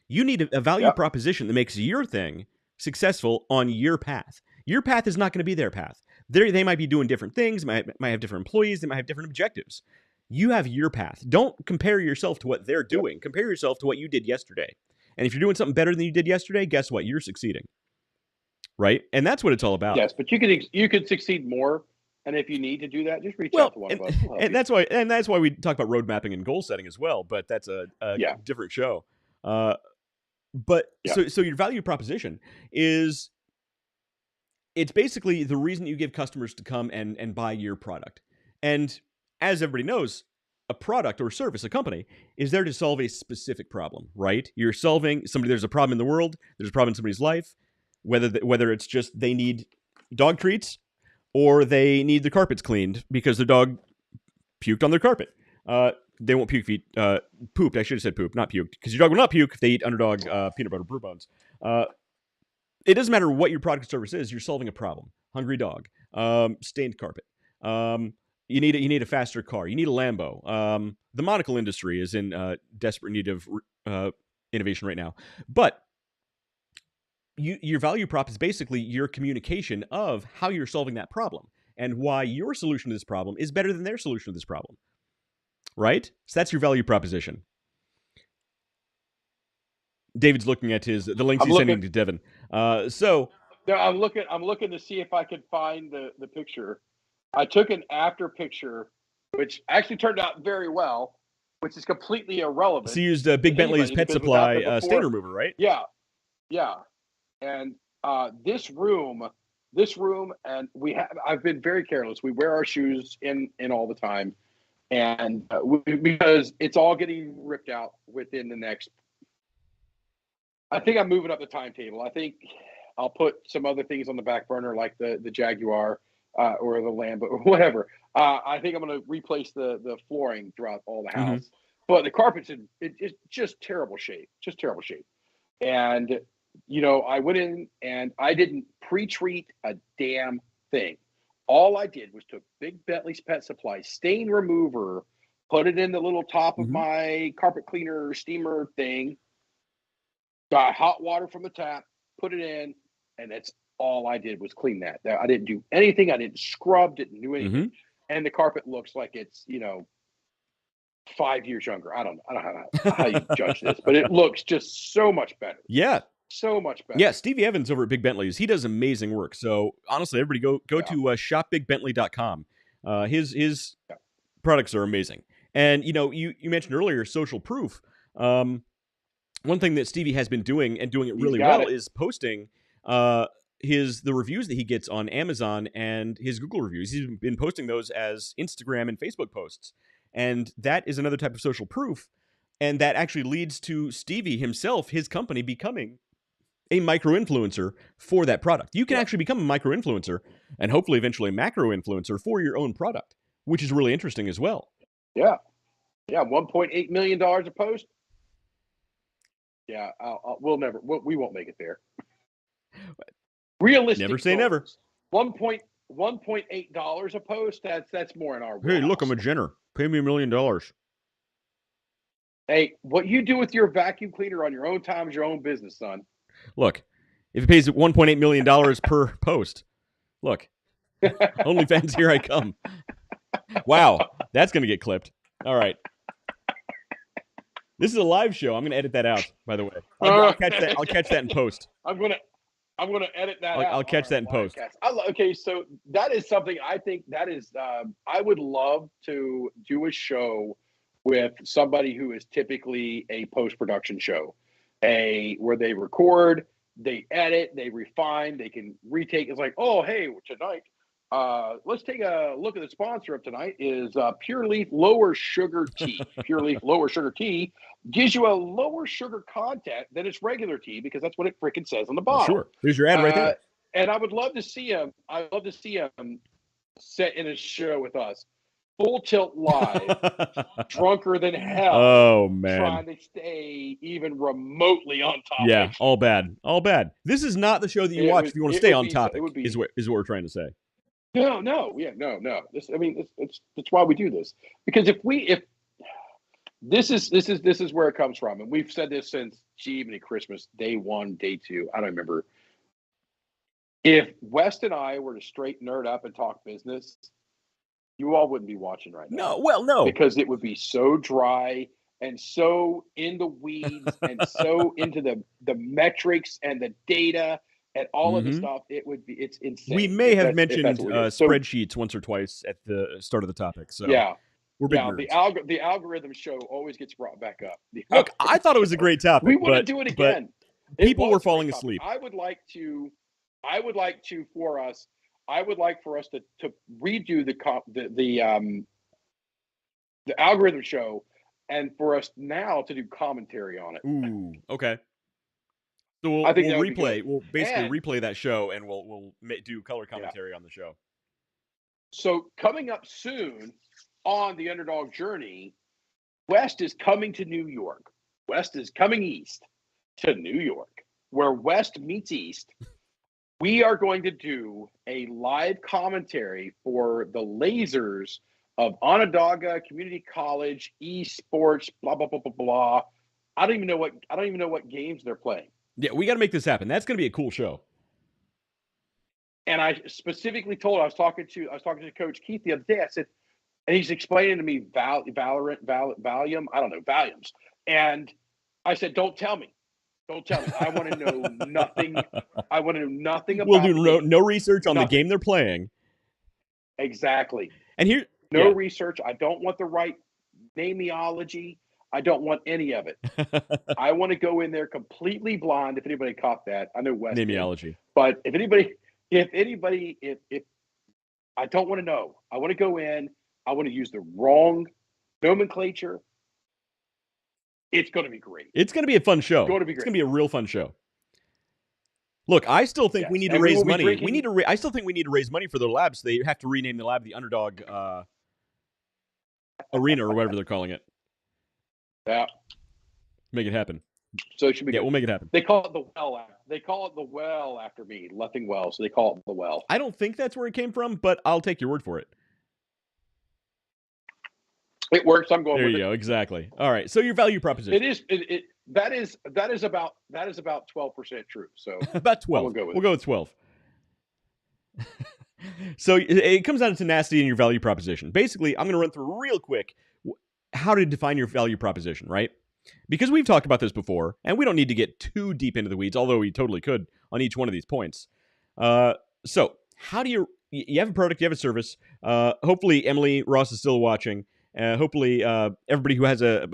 You need a value proposition that makes your thing successful on your path. Your path is not going to be their path. They might be doing different things, might have different employees, they might have different objectives. You have your path. Don't compare yourself to what they're doing. Compare yourself to what you did yesterday. And if you're doing something better than you did yesterday, guess what? You're succeeding. Right? And that's what it's all about. Yes, but you could succeed more. And if you need to do that, just reach out to one of us. And that's why we talk about road mapping and goal setting as well. But that's a different show. So your value proposition is, it's basically the reason you give customers to come and buy your product. And as everybody knows, a product or service, a company, is there to solve a specific problem, right? You're solving there's a problem in the world, there's a problem in somebody's life, whether it's just they need dog treats or they need the carpets cleaned because their dog puked on their carpet. They won't puke if you pooped. I should have said poop, not puked, because your dog will not puke if they eat Underdog peanut butter brew buns. It doesn't matter what your product or service is. You're solving a problem. Hungry dog, stained carpet. You need a faster car. You need a Lambo. The monocle industry is in desperate need of innovation right now. But your value prop is basically your communication of how you're solving that problem and why your solution to this problem is better than their solution to this problem. Right? So that's your value proposition. David's looking at the links he's sending to Devin. I'm looking to see if I could find the picture. I took an after picture, which actually turned out very well, which is completely irrelevant. So you used Big Bentley's Pet Supply stain remover, right? Yeah. And this room, and I've been very careless. We wear our shoes in all the time. And because it's all getting ripped out within the next, I think I'm moving up the timetable. I think I'll put some other things on the back burner, like the Jaguar or the Lambo or whatever. I think I'm going to replace the flooring throughout all the house. But the carpet's it's just terrible shape, And, I went in and I didn't pre-treat a damn thing. All I did was took Big Bentley's Pet Supply stain remover, put it in the little top of my carpet cleaner steamer thing, got hot water from the tap, put it in, and that's all I did was clean that. I didn't do anything. I didn't scrub, didn't do anything. And the carpet looks like it's, 5 years younger. I don't know how you judge this, but it looks just so much better. Yeah. So much better. Yeah, Stevie Evans over at Big Bentley's, he does amazing work. So honestly, everybody go to shopbigbentley.com. His products are amazing. And you mentioned earlier social proof. One thing that Stevie has been doing and doing it really well is posting the reviews that he gets on Amazon and his Google reviews. He's been posting those as Instagram and Facebook posts. And that is another type of social proof. And that actually leads to Stevie himself, his company, becoming a micro-influencer for that product. You can actually become a micro-influencer and hopefully eventually a macro-influencer for your own product, which is really interesting as well. Yeah. Yeah, $1.8 million a post. Yeah, we won't make it there. Realistic. Never say never. $1.8 a post. That's more in our world. Hey, look, I'm a Jenner. Pay me $1 million. Hey, what you do with your vacuum cleaner on your own time is your own business, son. Look, if it pays $1.8 million per post, look, OnlyFans, here I come. Wow, that's going to get clipped. All right. This is a live show. I'm going to edit that out, by the way. I'll catch that. I'll catch that in post. I'm gonna edit that out. I'll catch that in post. Okay, so that is something I think that is. I would love to do a show with somebody who is typically a post-production show, where they record, they edit, they refine, they can retake. It's like, oh, hey, tonight, let's take a look at the sponsor of tonight is Pure Leaf Lower Sugar Tea. Pure Leaf Lower Sugar Tea gives you a lower sugar content than its regular tea because that's what it freaking says on the bottle. Sure, there's your ad right there. And I would love to see him. I'd love to see him set in a show with us. Full tilt live, drunker than hell. Oh, man. Trying to stay even remotely on topic. Yeah, all bad. All bad. This is not the show that you watch if you want to stay on topic, is what we're trying to say. No. That's why we do this. Because if this is where it comes from. And we've said this since even Christmas, day 1, day 2. I don't remember. If West and I were to straight nerd up and talk business, you all wouldn't be watching right now. No. Because it would be so dry and so in the weeds and so into the metrics and the data and all of the stuff. It's insane. We may have mentioned spreadsheets once or twice at the start of the topic. So yeah. We're big nerds. The algorithm show always gets brought back up. Look, I thought it was a great topic. We want to do it again. People were falling asleep. I would like for us to redo the algorithm show, and for us now to do commentary on it. Ooh, okay. So we'll replay. We'll basically replay that show, and we'll do color commentary on the show. So coming up soon on the Underdog journey, West is coming to New York. West is coming east to New York, where West meets East. We are going to do a live commentary for the lasers of Onondaga Community College esports. Blah blah blah blah blah. I don't even know what games they're playing. Yeah, we got to make this happen. That's going to be a cool show. And I specifically told I was talking to Coach Keith the other day. I said, and he's explaining to me Valium. I don't know Valiums. And I said, don't tell me. I want to know nothing. I want to know nothing about. We'll do no research on the game they're playing. Exactly. And here, research. I don't want the right nameology. I don't want any of it. I want to go in there completely blind. If anybody caught that, I know West nameology. Did. But if I don't want to know. I want to go in. I want to use the wrong nomenclature. It's going to be great. It's going to be a fun show. It's going to be great. It's going to be a real fun show. Look, I still think we need to raise money. I still think we need to raise money for their labs. They have to rename the lab the Underdog Arena or whatever they're calling it. Yeah. Make it happen. So it should be. Yeah, we'll make it happen. They call it the well. They call it the well after me, Lething Well. So they call it the well. I don't think that's where it came from, but I'll take your word for it. It works. I'm going There with you go. Exactly. All right. So your value proposition. It is. That is about 12% true. So about 12. We'll go with 12. So it comes down to tenacity in your value proposition. Basically, I'm going to run through real quick how to define your value proposition, right? Because we've talked about this before, and we don't need to get too deep into the weeds, although we totally could on each one of these points. So how do you have a product, you have a service. Hopefully Emily Ross is still watching. Hopefully everybody who has a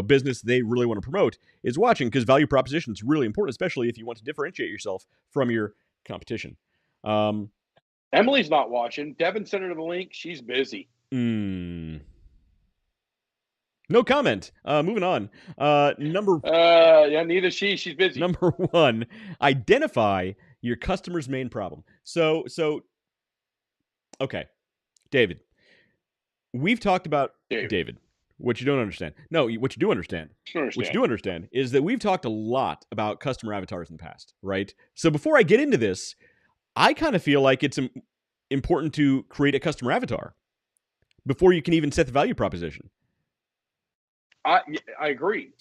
business they really want to promote is watching, because value proposition is really important, especially if you want to differentiate yourself from your competition. Emily's not watching. Devin sent her the link. She's busy. No comment. Moving on. Neither she. She's busy. Number 1, identify your customer's main problem. So okay, David. We've talked about David. What you don't understand. No, what you do understand. What you do understand is that we've talked a lot about customer avatars in the past, right? So before I get into this, I kind of feel like it's important to create a customer avatar before you can even set the value proposition. I agree.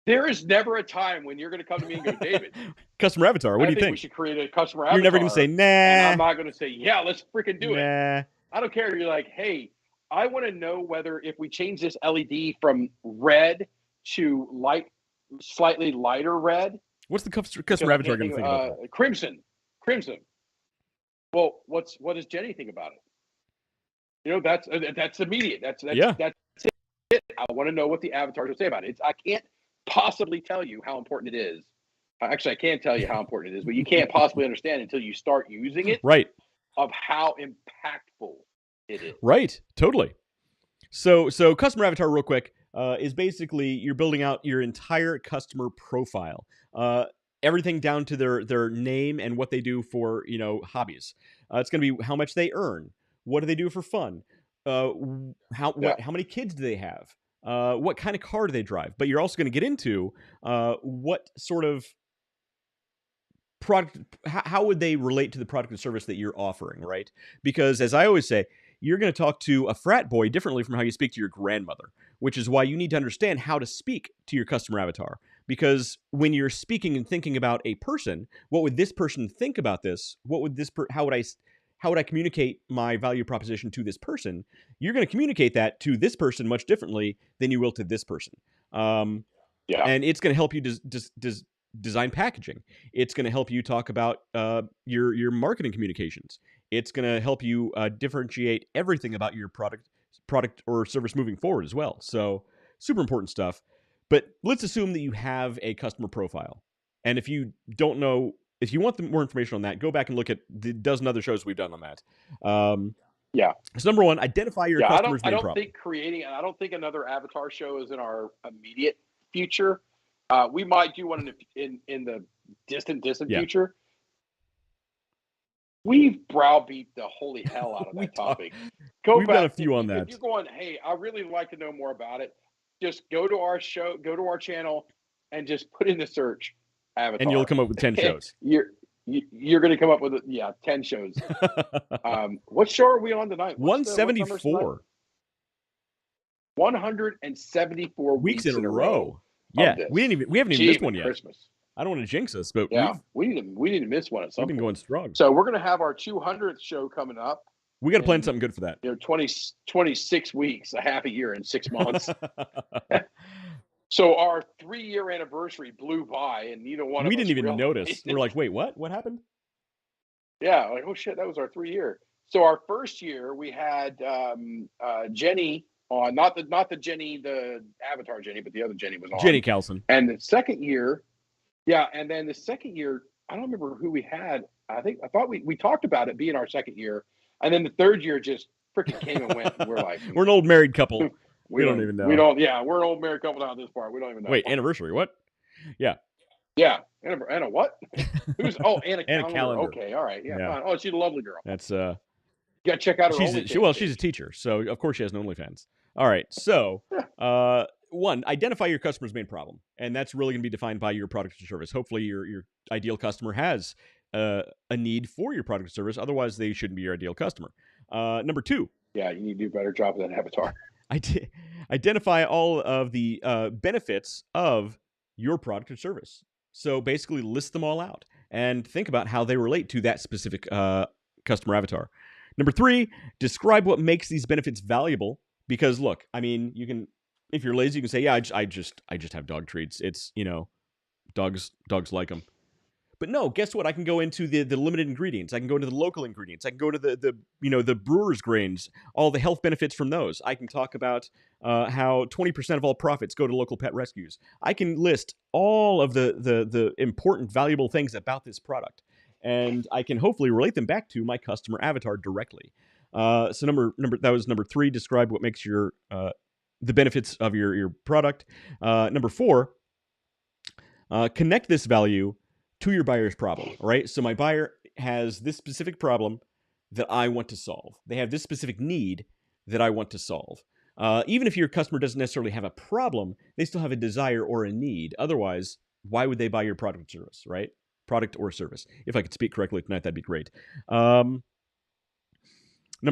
There is never a time when you're going to come to me and go, David, customer avatar. What do you think? We should create a customer avatar. You're never going to say, nah. And I'm not going to say, yeah, let's freaking do it. I don't care. You're like, hey, I want to know whether if we change this LED from red to slightly lighter red. What's the customer avatar going to think about that? Crimson. Well, what does Jenny think about it? That's immediate. That's it. I want to know what the avatars will say about it. I can't possibly tell you how important it is. Actually, I can tell you how important it is, but you can't possibly understand until you start using it. Right. Of how impactful it is. Right. Totally. So customer avatar, real quick, is basically you're building out your entire customer profile. Everything down to their name and what they do for hobbies. It's going to be how much they earn. What do they do for fun? How many kids do they have? What kind of car do they drive? But you're also going to get into what sort of product, how would they relate to the product and service that you're offering, right? Because as I always say, you're going to talk to a frat boy differently from how you speak to your grandmother, which is why you need to understand how to speak to your customer avatar. Because when you're speaking and thinking about a person, what would this person think about this? What would how would I communicate my value proposition to this person? You're going to communicate that to this person much differently than you will to this person. And it's going to help you design packaging. It's going to help you talk about your marketing communications. It's going to help you differentiate everything about your product or service moving forward as well. So super important stuff. But let's assume that you have a customer profile. And if you don't know, if you want more information on that, go back and look at the dozen other shows we've done on that. So number 1, identify your customer's main problem. I don't think another avatar show is in our immediate future. We might do one in the distant future. We've browbeat the holy hell out of that topic. We've done a few on that. If you're going, hey, I really like to know more about it, just go to our show, go to our channel, and just put in the search avatar. And you'll come up with 10 shows. You're going to come up with 10 shows. What show are we on tonight? 174. 174 weeks in a row. Yeah, we haven't even missed one yet. Christmas. I don't want to jinx us, but we need to miss one at some point. We've been going strong. So we're going to have our 200th show coming up. We got to plan something good for that. 26 weeks, a half a year, and 6 months. So our 3-year anniversary blew by, and neither one of us. We didn't even notice. We're like, wait, what? What happened? Yeah, like, oh shit, that was our 3-year. So our first year, we had Jenny on, not the Jenny, the Avatar Jenny, but the other Jenny was on. Jenny Carlson. And the second year, and then the second year, I don't remember who we had. I thought we talked about it being our second year, and then the third year just freaking came and went. And we're like, we're an old married couple. We don't even know. We don't. Yeah, we're an old married couple down this part. We don't even know. Wait, anniversary? What? Yeah. Yeah, Anna what? Who's? Oh, Anna Calendar. Okay, all right. Yeah, fine. Oh, she's a lovely girl. That's You gotta check out her OnlyFans. She's a teacher, so of course she has an OnlyFans. All right, so 1, identify your customer's main problem, and that's really going to be defined by your product or service. Hopefully, your ideal customer has a need for your product or service. Otherwise, they shouldn't be your ideal customer. Number 2, Yeah, you need to do a better job of that avatar. Identify all of the benefits of your product or service. So basically, list them all out and think about how they relate to that specific customer avatar. Number 3, describe what makes these benefits valuable. Because look, I mean, you can, if you're lazy, you can say, yeah, I just have dog treats. It's, dogs like them. But no, guess what? I can go into the limited ingredients. I can go into the local ingredients. I can go to the brewer's grains, all the health benefits from those. I can talk about how 20% of all profits go to local pet rescues. I can list all of the important, valuable things about this product, and I can hopefully relate them back to my customer avatar directly. So that was number 3. Describe what makes your the benefits of your product. Number 4, connect this value to your buyer's problem, right? So my buyer has this specific problem that I want to solve. They have this specific need that I want to solve. Even if your customer doesn't necessarily have a problem, they still have a desire or a need. Otherwise, why would they buy your product or service, right? Product or service. If I could speak correctly tonight, that'd be great. Number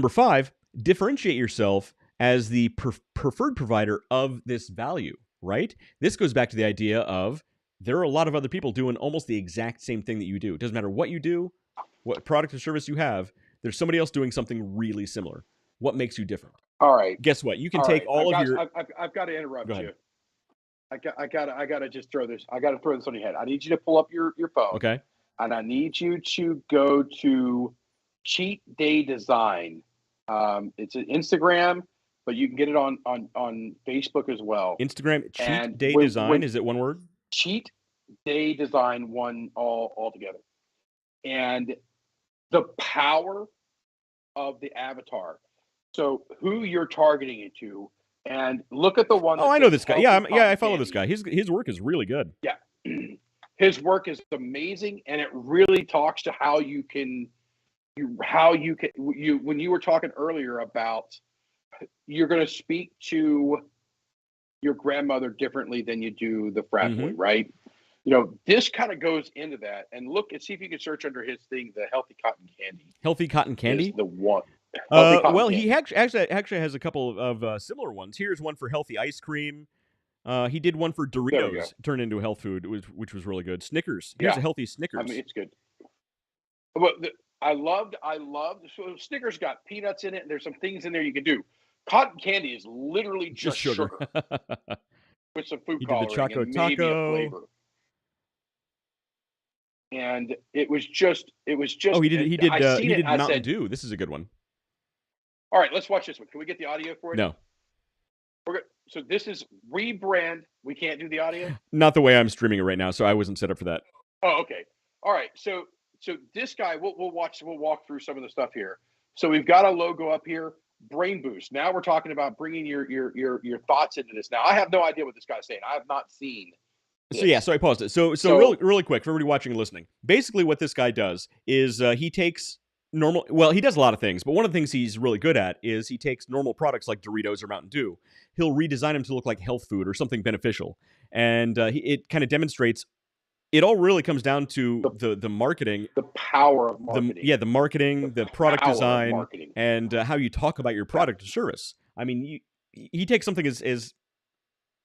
5, differentiate yourself as the preferred provider of this value, right? This goes back to the idea of there are a lot of other people doing almost the exact same thing that you do. It doesn't matter what you do, what product or service you have, there's somebody else doing something really similar. What makes you different? All right. Guess what? You can take all of your... I've got to interrupt you. I got to just throw this. I got to throw this on your head. I need you to pull up your phone. Okay. And I need you to go to Cheat Day Design. It's an Instagram, but you can get it on Facebook as well. Instagram, Cheat Day Design. Is it one word? Cheat Day Design, one all together. And the power of the avatar. So who you're targeting it to, and look at the one. Oh, I know this guy. Yeah, I follow this guy. His work is really good. Yeah, his work is amazing, and it really talks to how you can when you were talking earlier about you're going to speak to your grandmother differently than you do the frat boy, right? This kind of goes into that. And look and see if you can search under his thing, the healthy cotton candy. Healthy cotton candy? Is the one. Well, he actually has a couple of similar ones. Here's one for healthy ice cream. He did one for Doritos, turned into a health food, which was really good. Snickers. Here's a healthy Snickers. I mean, it's good. But I loved. So Snickers got peanuts in it, and there's some things in there you can do. Cotton candy is literally just sugar with some food coloring and maybe a flavor. And it was just. Oh, he did Mountain Dew. This is a good one. All right, let's watch this one. Can we get the audio for it? No. So this is rebrand. We can't do the audio? Not the way I'm streaming it right now, so I wasn't set up for that. Oh, okay. All right. So this guy, we'll walk through some of the stuff here. So we've got a logo up here, Brain Boost. Now we're talking about bringing your thoughts into this. Now I have no idea what this guy's saying. I have not seen this. So I paused it. So really quick for everybody watching and listening. Basically what this guy does is he takes he does a lot of things, but one of the things he's really good at is he takes normal products like Doritos or Mountain Dew. He'll redesign them to look like health food or something beneficial. And it kind of demonstrates, it all really comes down to the marketing. The power of marketing. The marketing, the product design, and how you talk about your product or service. I mean, he takes something as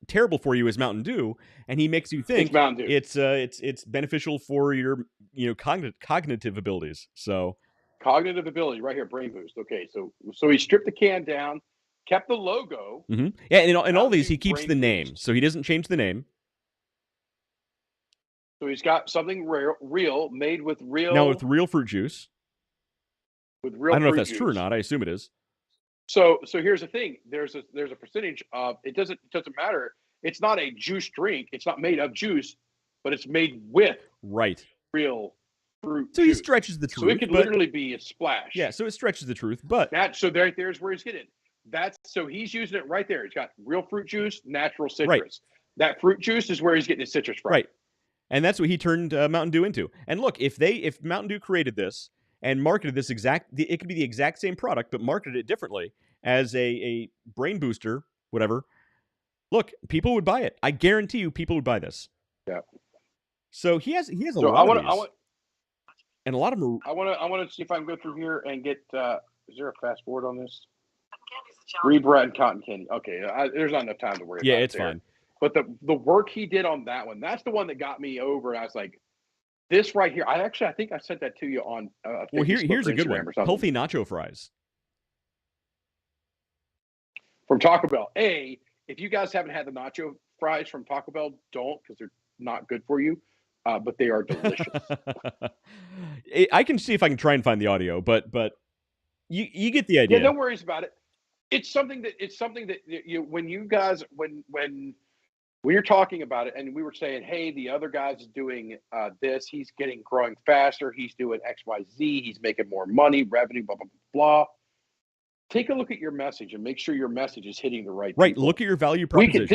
terrible for you as Mountain Dew, and he makes you think it's beneficial for your cognitive abilities. So cognitive ability right here, Brain Boost. Okay, so he stripped the can down, kept the logo. Mm-hmm. Yeah, and in all these he keeps the name, so he doesn't change the name. So he's got something real made with real. Now with real fruit juice. With real. I don't know if that's true or not. I assume it is. So here's the thing. There's a percentage of it doesn't matter. It's not a juice drink. It's not made of juice, but it's made with real fruit. So he stretches the truth. So it could literally be a splash. Yeah. So it stretches the truth, but there's where he's getting. So he's using it right there. He's got real fruit juice, natural citrus. Right. That fruit juice is where he's getting his citrus from. Right. And that's what he turned Mountain Dew into. And look, if Mountain Dew created this and marketed this it could be the exact same product, but marketed it differently as a brain booster, whatever. Look, people would buy it. I guarantee you, people would buy this. Yeah. So he has a lot of these. And a lot of them. I want to see if I can go through here and get. Is there a fast forward on this? Rebrand cotton candy. Okay, there's not enough time to worry about it. Yeah, it's fine. But the work he did on that one, that's the one that got me over. I was like, this right here. I think I sent that to you on well, Facebook here's a good Instagram one. or Healthy nacho fries. From Taco Bell. If you guys haven't had the nacho fries from Taco Bell, don't, because they're not good for you. But they are delicious. I can see if I can try and find the audio, but you get the idea. Yeah, no worries about it. It's something that you when you guys when you're talking about it, and we were saying, hey, the other guy's doing this, he's growing faster, he's doing XYZ, he's making more money, revenue, blah blah blah. Take a look at your message and make sure your message is hitting the right people. Look at your value proposition.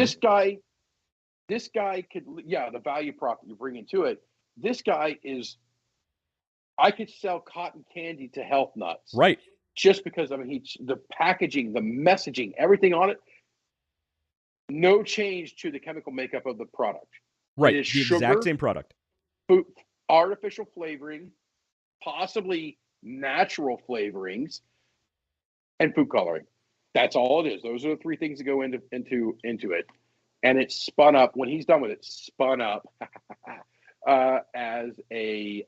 This guy could, the value prop that you bring into it. This guy I could sell cotton candy to health nuts. Right. Just because, the packaging, the messaging, everything on it, no change to the chemical makeup of the product. Right. It is the sugar, exact same product. Food, artificial flavoring, possibly natural flavorings, and food coloring. That's all it is. Those are the three things that go into it. And it's spun up, when he's done with it, as a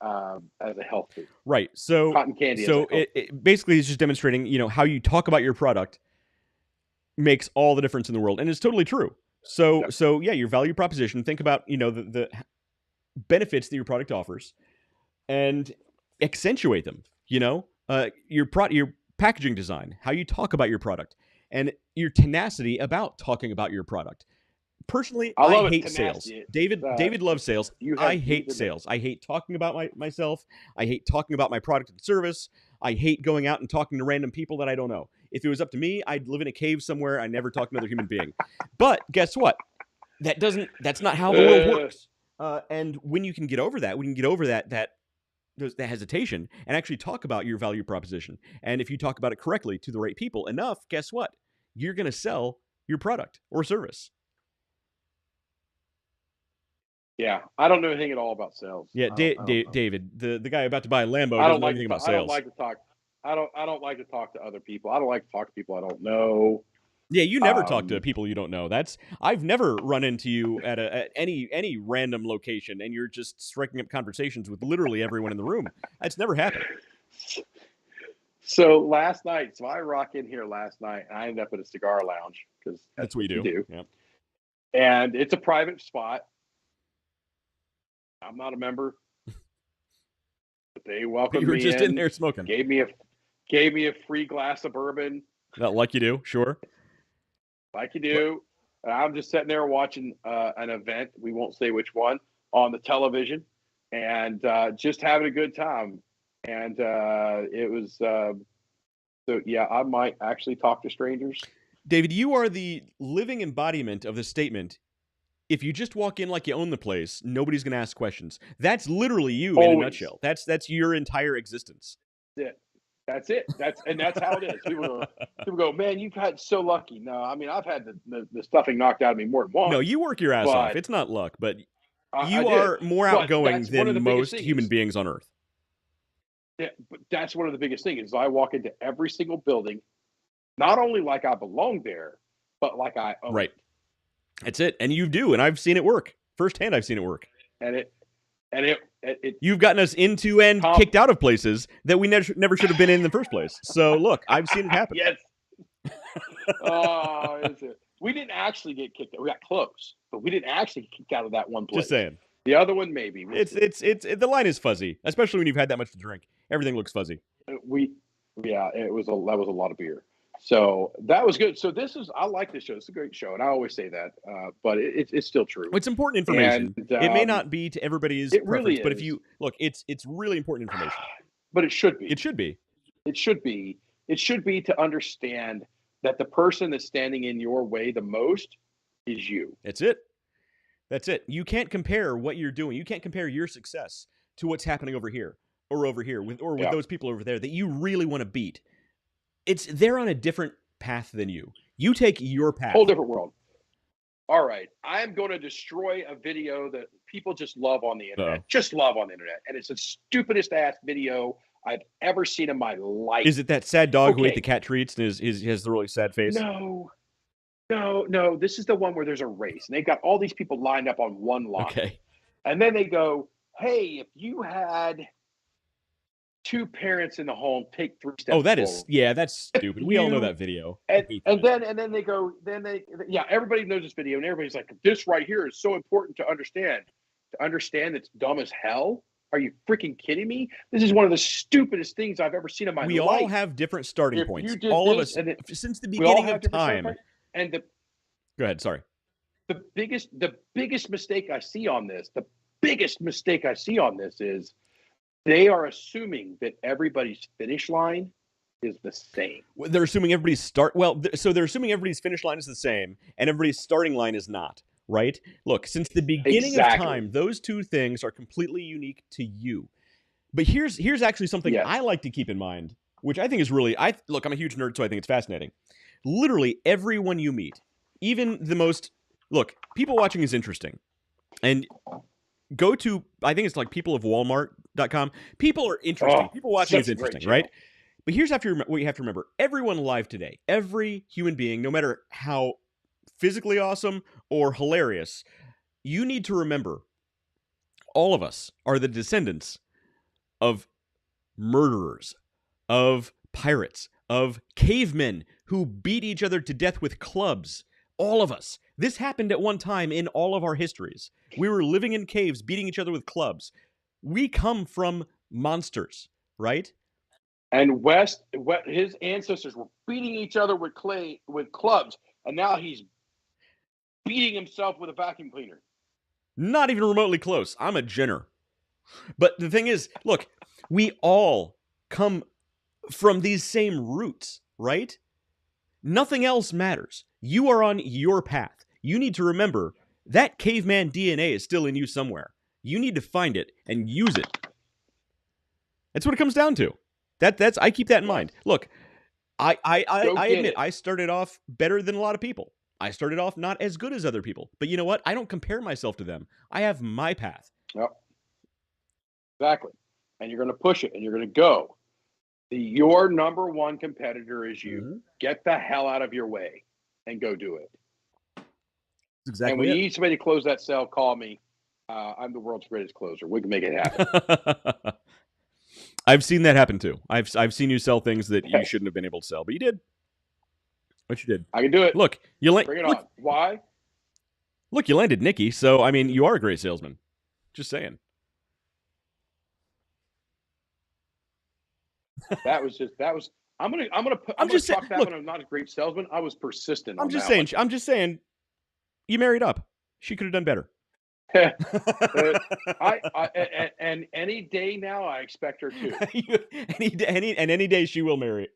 health food. Right. So cotton candy. So it basically is just demonstrating, how you talk about your product makes all the difference in the world, and it's totally true. So your value proposition. Think about the benefits that your product offers, and accentuate them. Your packaging design, how you talk about your product, and your tenacity about talking about your product. Personally, I hate sales. David loves sales. I hate sales. I hate talking about myself. I hate talking about my product and service. I hate going out and talking to random people that I don't know. If it was up to me, I'd live in a cave somewhere. I never talk to another human being. But guess what? That's not how the world works. And when you can get over that hesitation and actually talk about your value proposition, and if you talk about it correctly to the right people enough, guess what? You're going to sell your product or service. Yeah, I don't know anything at all about sales. Yeah, David, the guy about to buy a Lambo doesn't know anything about sales. I don't like to talk. I don't like to talk to other people. I don't like to talk to people I don't know. Yeah, you never talk to people you don't know. I've never run into you at any random location, and you're just striking up conversations with literally everyone in the room. That's never happened. So last night, I rock in here last night, and I ended up at a cigar lounge because that's what you do. Yeah. And it's a private spot. I'm not a member, but they welcomed me. You were just in there smoking. Gave me a free glass of bourbon. Like you do, sure. Like you do. And I'm just sitting there watching an event. We won't say which one on the television, and just having a good time. And it was so yeah. I might actually talk to strangers. David, you are the living embodiment of the statement. If you just walk in like you own the place, nobody's going to ask questions. That's literally you in a nutshell. That's your entire existence. That's it. That's how it is. People go, man, you've had so lucky. No, I've had the stuffing knocked out of me more than once. No, you work your ass off. It's not luck, but you are more outgoing than most human beings on Earth. Yeah, but that's one of the biggest things is I walk into every single building, not only like I belong there, but like I own. Right. That's it. And you do. And I've seen it work. Firsthand, I've seen it work. And you've gotten us into and kicked out of places that we never should have been in the first place. So look, I've seen it happen. Yes. We didn't actually get kicked out. We got close, but we didn't actually get kicked out of that one place. Just saying. The other one, maybe. It's the line is fuzzy, especially when you've had that much to drink. Everything looks fuzzy. That was a lot of beer. So that was good. So I like this show. It's a great show, and I always say that, but it's still true. It's important information. And, it may not be to everybody's preference, really but if you look, it's really important information. But it should be. It should be. It should be. It should be to understand that the person that's standing in your way the most is you. That's it. You can't compare what you're doing. You can't compare your success to what's happening over here with those people over there that you really want to beat. They're on a different path than you. You take your path. Whole different world. All right. I am going to destroy a video that people just love on the internet. Just love on the internet. And it's the stupidest ass video I've ever seen in my life. Is it that sad dog who ate the cat treats and has the really sad face? No. This is the one where there's a race, and they've got all these people lined up on one line. Okay. And then they go, hey, if you had 2 parents in the home, take 3 steps forward. That's stupid. We all know that video. And then they go, everybody knows this video, and everybody's like, this right here is so important to understand. To understand it's dumb as hell? Are you freaking kidding me? This is one of the stupidest things I've ever seen in my life. We all have different starting points. All of us, since the beginning of time. And go ahead, sorry. The biggest mistake I see on this, is they are assuming that everybody's finish line is the same. They're assuming everybody's they're assuming everybody's finish line is the same and everybody's starting line is not, right? Look, since the beginning of time, those two things are completely unique to you. But here's actually something I like to keep in mind, which I think is really I'm a huge nerd, so I think it's fascinating. Literally everyone you meet, even the most people watching is interesting. And go to, I think it's like peopleofwalmart.com. People are interesting. People watching is interesting, right? But here's what you have to remember. Everyone alive today, every human being, no matter how physically awesome or hilarious, you need to remember all of us are the descendants of murderers, of pirates, of cavemen who beat each other to death with clubs. All of us. This happened at one time in all of our histories. We were living in caves, beating each other with clubs. We come from monsters, right? And his ancestors were beating each other with clubs, and now he's beating himself with a vacuum cleaner. Not even remotely close. I'm a Jenner. But the thing is, look, we all come from these same roots, right? Nothing else matters. You are on your path. You need to remember that caveman DNA is still in you somewhere. You need to find it and use it. That's what it comes down to. I keep that in mind. Look, I admit I started off better than a lot of people. I started off not as good as other people. But you know what? I don't compare myself to them. I have my path. Yep. Exactly. And you're going to push it and you're going to go. Your number one competitor is you. Mm-hmm. Get the hell out of your way and go do it. Exactly. And when you need somebody to close that sale, call me. I'm the world's greatest closer. We can make it happen. I've seen that happen too. I've seen you sell things that you shouldn't have been able to sell, but you did. But you did. I can do it. Look, bring it on. Why? Look, you landed Nikki, so I mean, you are a great salesman. Just saying. I'm not a great salesman. I was persistent. I'm just saying. You married up. She could have done better. And any day now, I expect her to. any day she will marry.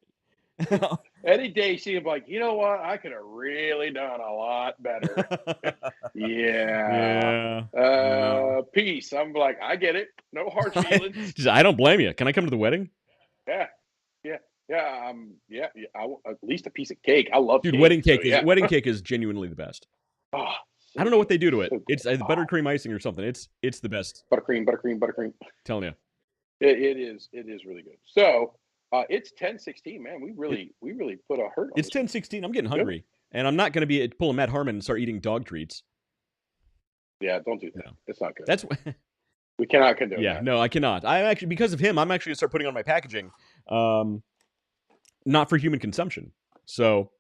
Any day she'll be like, you know what? I could have really done a lot better. Yeah. Peace. I'm like, I get it. No hard feelings. I don't blame you. Can I come to the wedding? Yeah. I want at least a piece of cake. I love cake. Wedding cake is genuinely the best. Oh, I don't know what they do to it. So it's buttercream icing or something. It's the best. Buttercream. Telling you. It is really good. So it's 10:16, man. We really put a hurt on It's 10:16. I'm getting hungry. And I'm not going to be pulling Matt Harmon and start eating dog treats. Yeah, don't do that. No. It's not good. We cannot condone that. Yeah, no, I cannot. Because of him, I'm actually going to start putting on my packaging. Not for human consumption. So.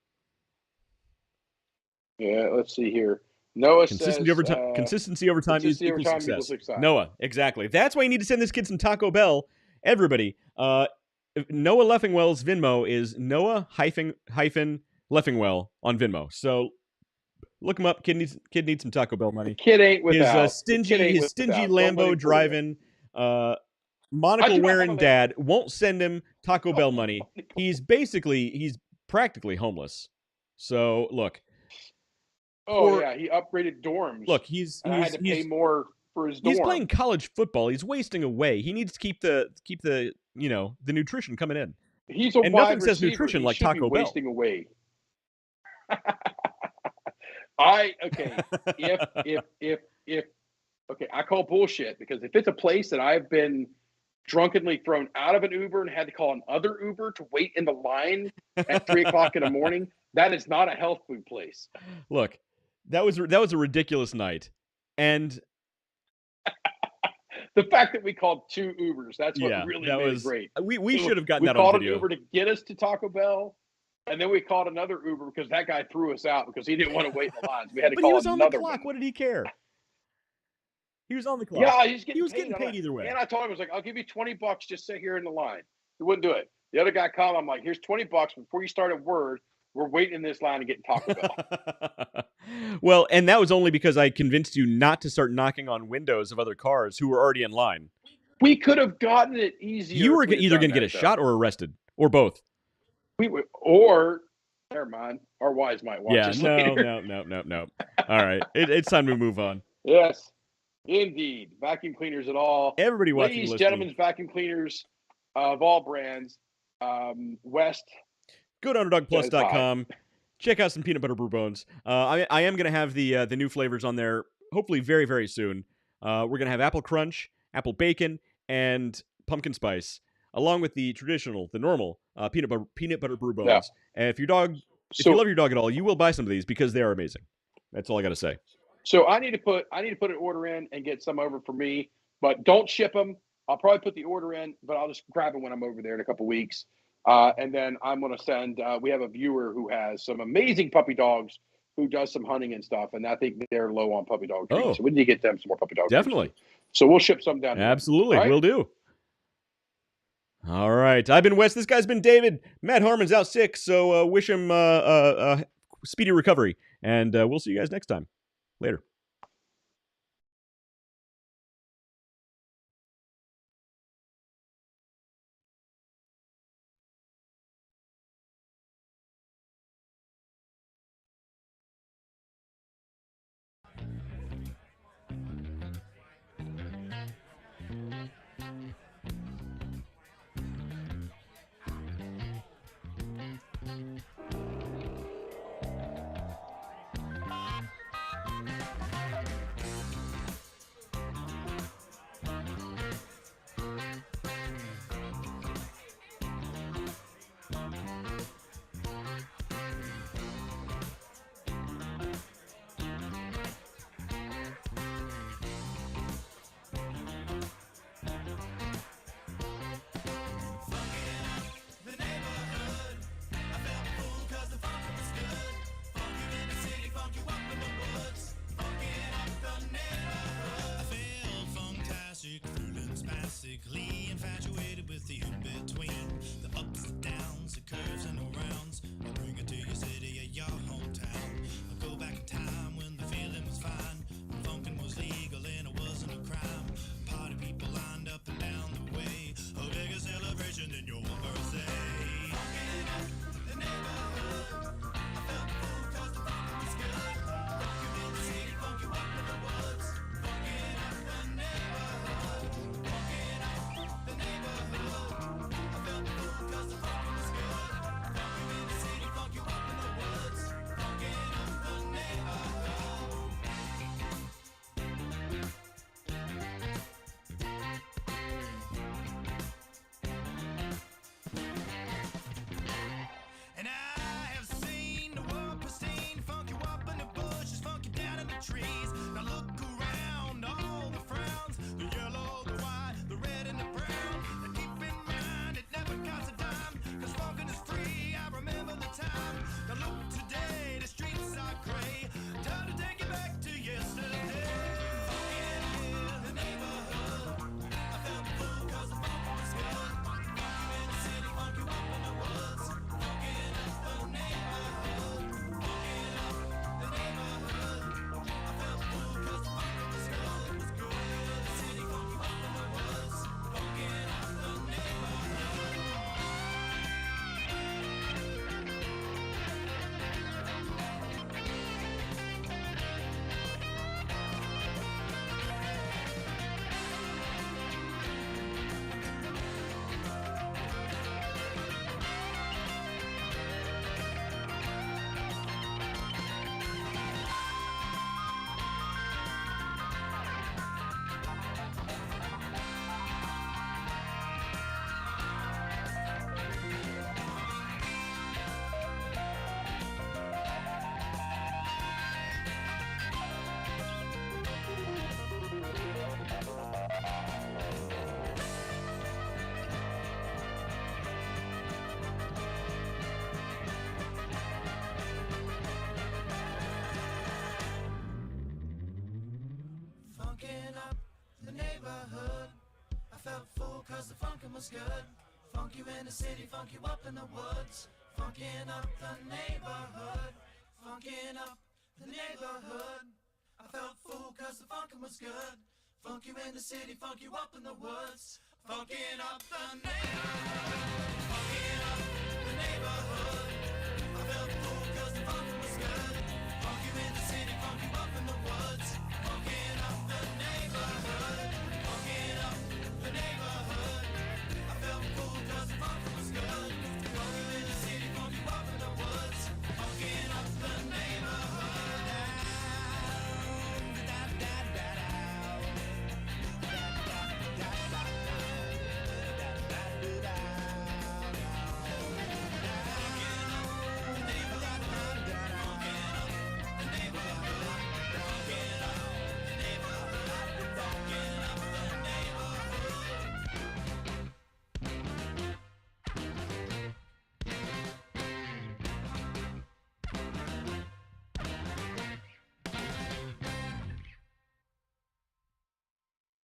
Yeah, let's see here. Noah consistency says, over time equals success. Noah, exactly. That's why you need to send this kid some Taco Bell. Everybody. Noah Leffingwell's Venmo is Noah hyphen Leffingwell on Venmo. So look him up. Kid needs some Taco Bell money. Kid ain't without. His stingy Lambo driving, monocle wearing dad won't send him Taco Bell money. He's practically homeless. So look. He upgraded dorms. Look, I had to pay more for his dorm. He's playing college football. He's wasting away. He needs to keep the the nutrition coming in. He's and nothing receiver. Says nutrition he like Taco Bell. Wasting away. If I call bullshit because if it's a place that I've been drunkenly thrown out of an Uber and had to call another Uber to wait in the line at 3:00 in the morning. That is not a health food place. Look, that was a ridiculous night, and the fact that we called 2 Ubers, that's what really made it great. We should have gotten that on video. We called an Uber to get us to Taco Bell, and then we called another Uber because that guy threw us out because he didn't want to wait in the lines. We had to call another one. But he was on the clock. What did he care? He was on the clock. Yeah, he was getting paid either way. And I told him, I was like, I'll give you $20, just sit here in the line. He wouldn't do it. The other guy called, I'm like, here's $20 before you start a word. We're waiting in this line to get Taco Bell. Well, and that was only because I convinced you not to start knocking on windows of other cars who were already in line. We could have gotten it easier. You were either going to get a shot or arrested, or both. Never mind. Our wives might watch us later. No. All right, it's time to move on. Yes, indeed. Vacuum cleaners at all. Everybody watching. Ladies, gentlemen, vacuum cleaners of all brands. West. Go to UnderdogPlus.com. Check out some peanut butter brew bones. I am going to have the new flavors on there, hopefully very, very soon. We're going to have apple crunch, apple bacon, and pumpkin spice, along with the traditional, the normal peanut butter brew bones. Yeah. And if you love your dog at all, you will buy some of these because they are amazing. That's all I got to say. So I need to put an order in and get some over for me, but don't ship them. I'll probably put the order in, but I'll just grab them when I'm over there in a couple weeks. And then I'm going to send, we have a viewer who has some amazing puppy dogs who does some hunting and stuff. And I think they're low on puppy dog treats. So we need to get them some more puppy dog Definitely. treats. So we'll ship some down. Absolutely. Right? Will do. All right. I've been Wes. This guy's been David. Matt Harmon's out sick. So wish him a speedy recovery. And we'll see you guys next time. Later. Basically infatuated with the in-between, the ups and downs, the curves and the rounds. I'll bring it to your city or your hometown. I'll go back in time when the feeling was fine, when funkin' was legal and it wasn't a crime. Party people lined up and down the way, a bigger celebration than your birthday. Funkin' up the neighborhood, I felt the fool 'cause the funkin' was good. Funk you in the city, funk you up in the woods. Funkin' up the neighborhood. And I have seen the world pristine, funk you up in the bushes, funk you down in the trees. Now look around, all the frowns, the yellow, the white, the red and the brown. And keep in mind, it never costs a dime, 'cause funkin' is free, I remember the time. Now look today, the streets are gray, time to take it back to yesterday. Funkin' in the neighborhood, I felt the fool 'cause the funk was good. Funk you in the city, funk you up in the woods. Funkin' up the neighborhood, funkin' up the neighborhood. I felt the fool 'cause the funk funkin' up the neighborhood. I felt full cause the funkin' was good. Funk you in the city, funk you up in the woods. Funkin' up the neighborhood. Funkin' up the neighborhood. I felt full cause the funkin' was good. Funk you in the city, funk you up in the woods. Funkin' up the neighborhood. Funkin' up the neighborhood. I felt full cause the funkin' was good. Funk you in the city, funk you up in the woods.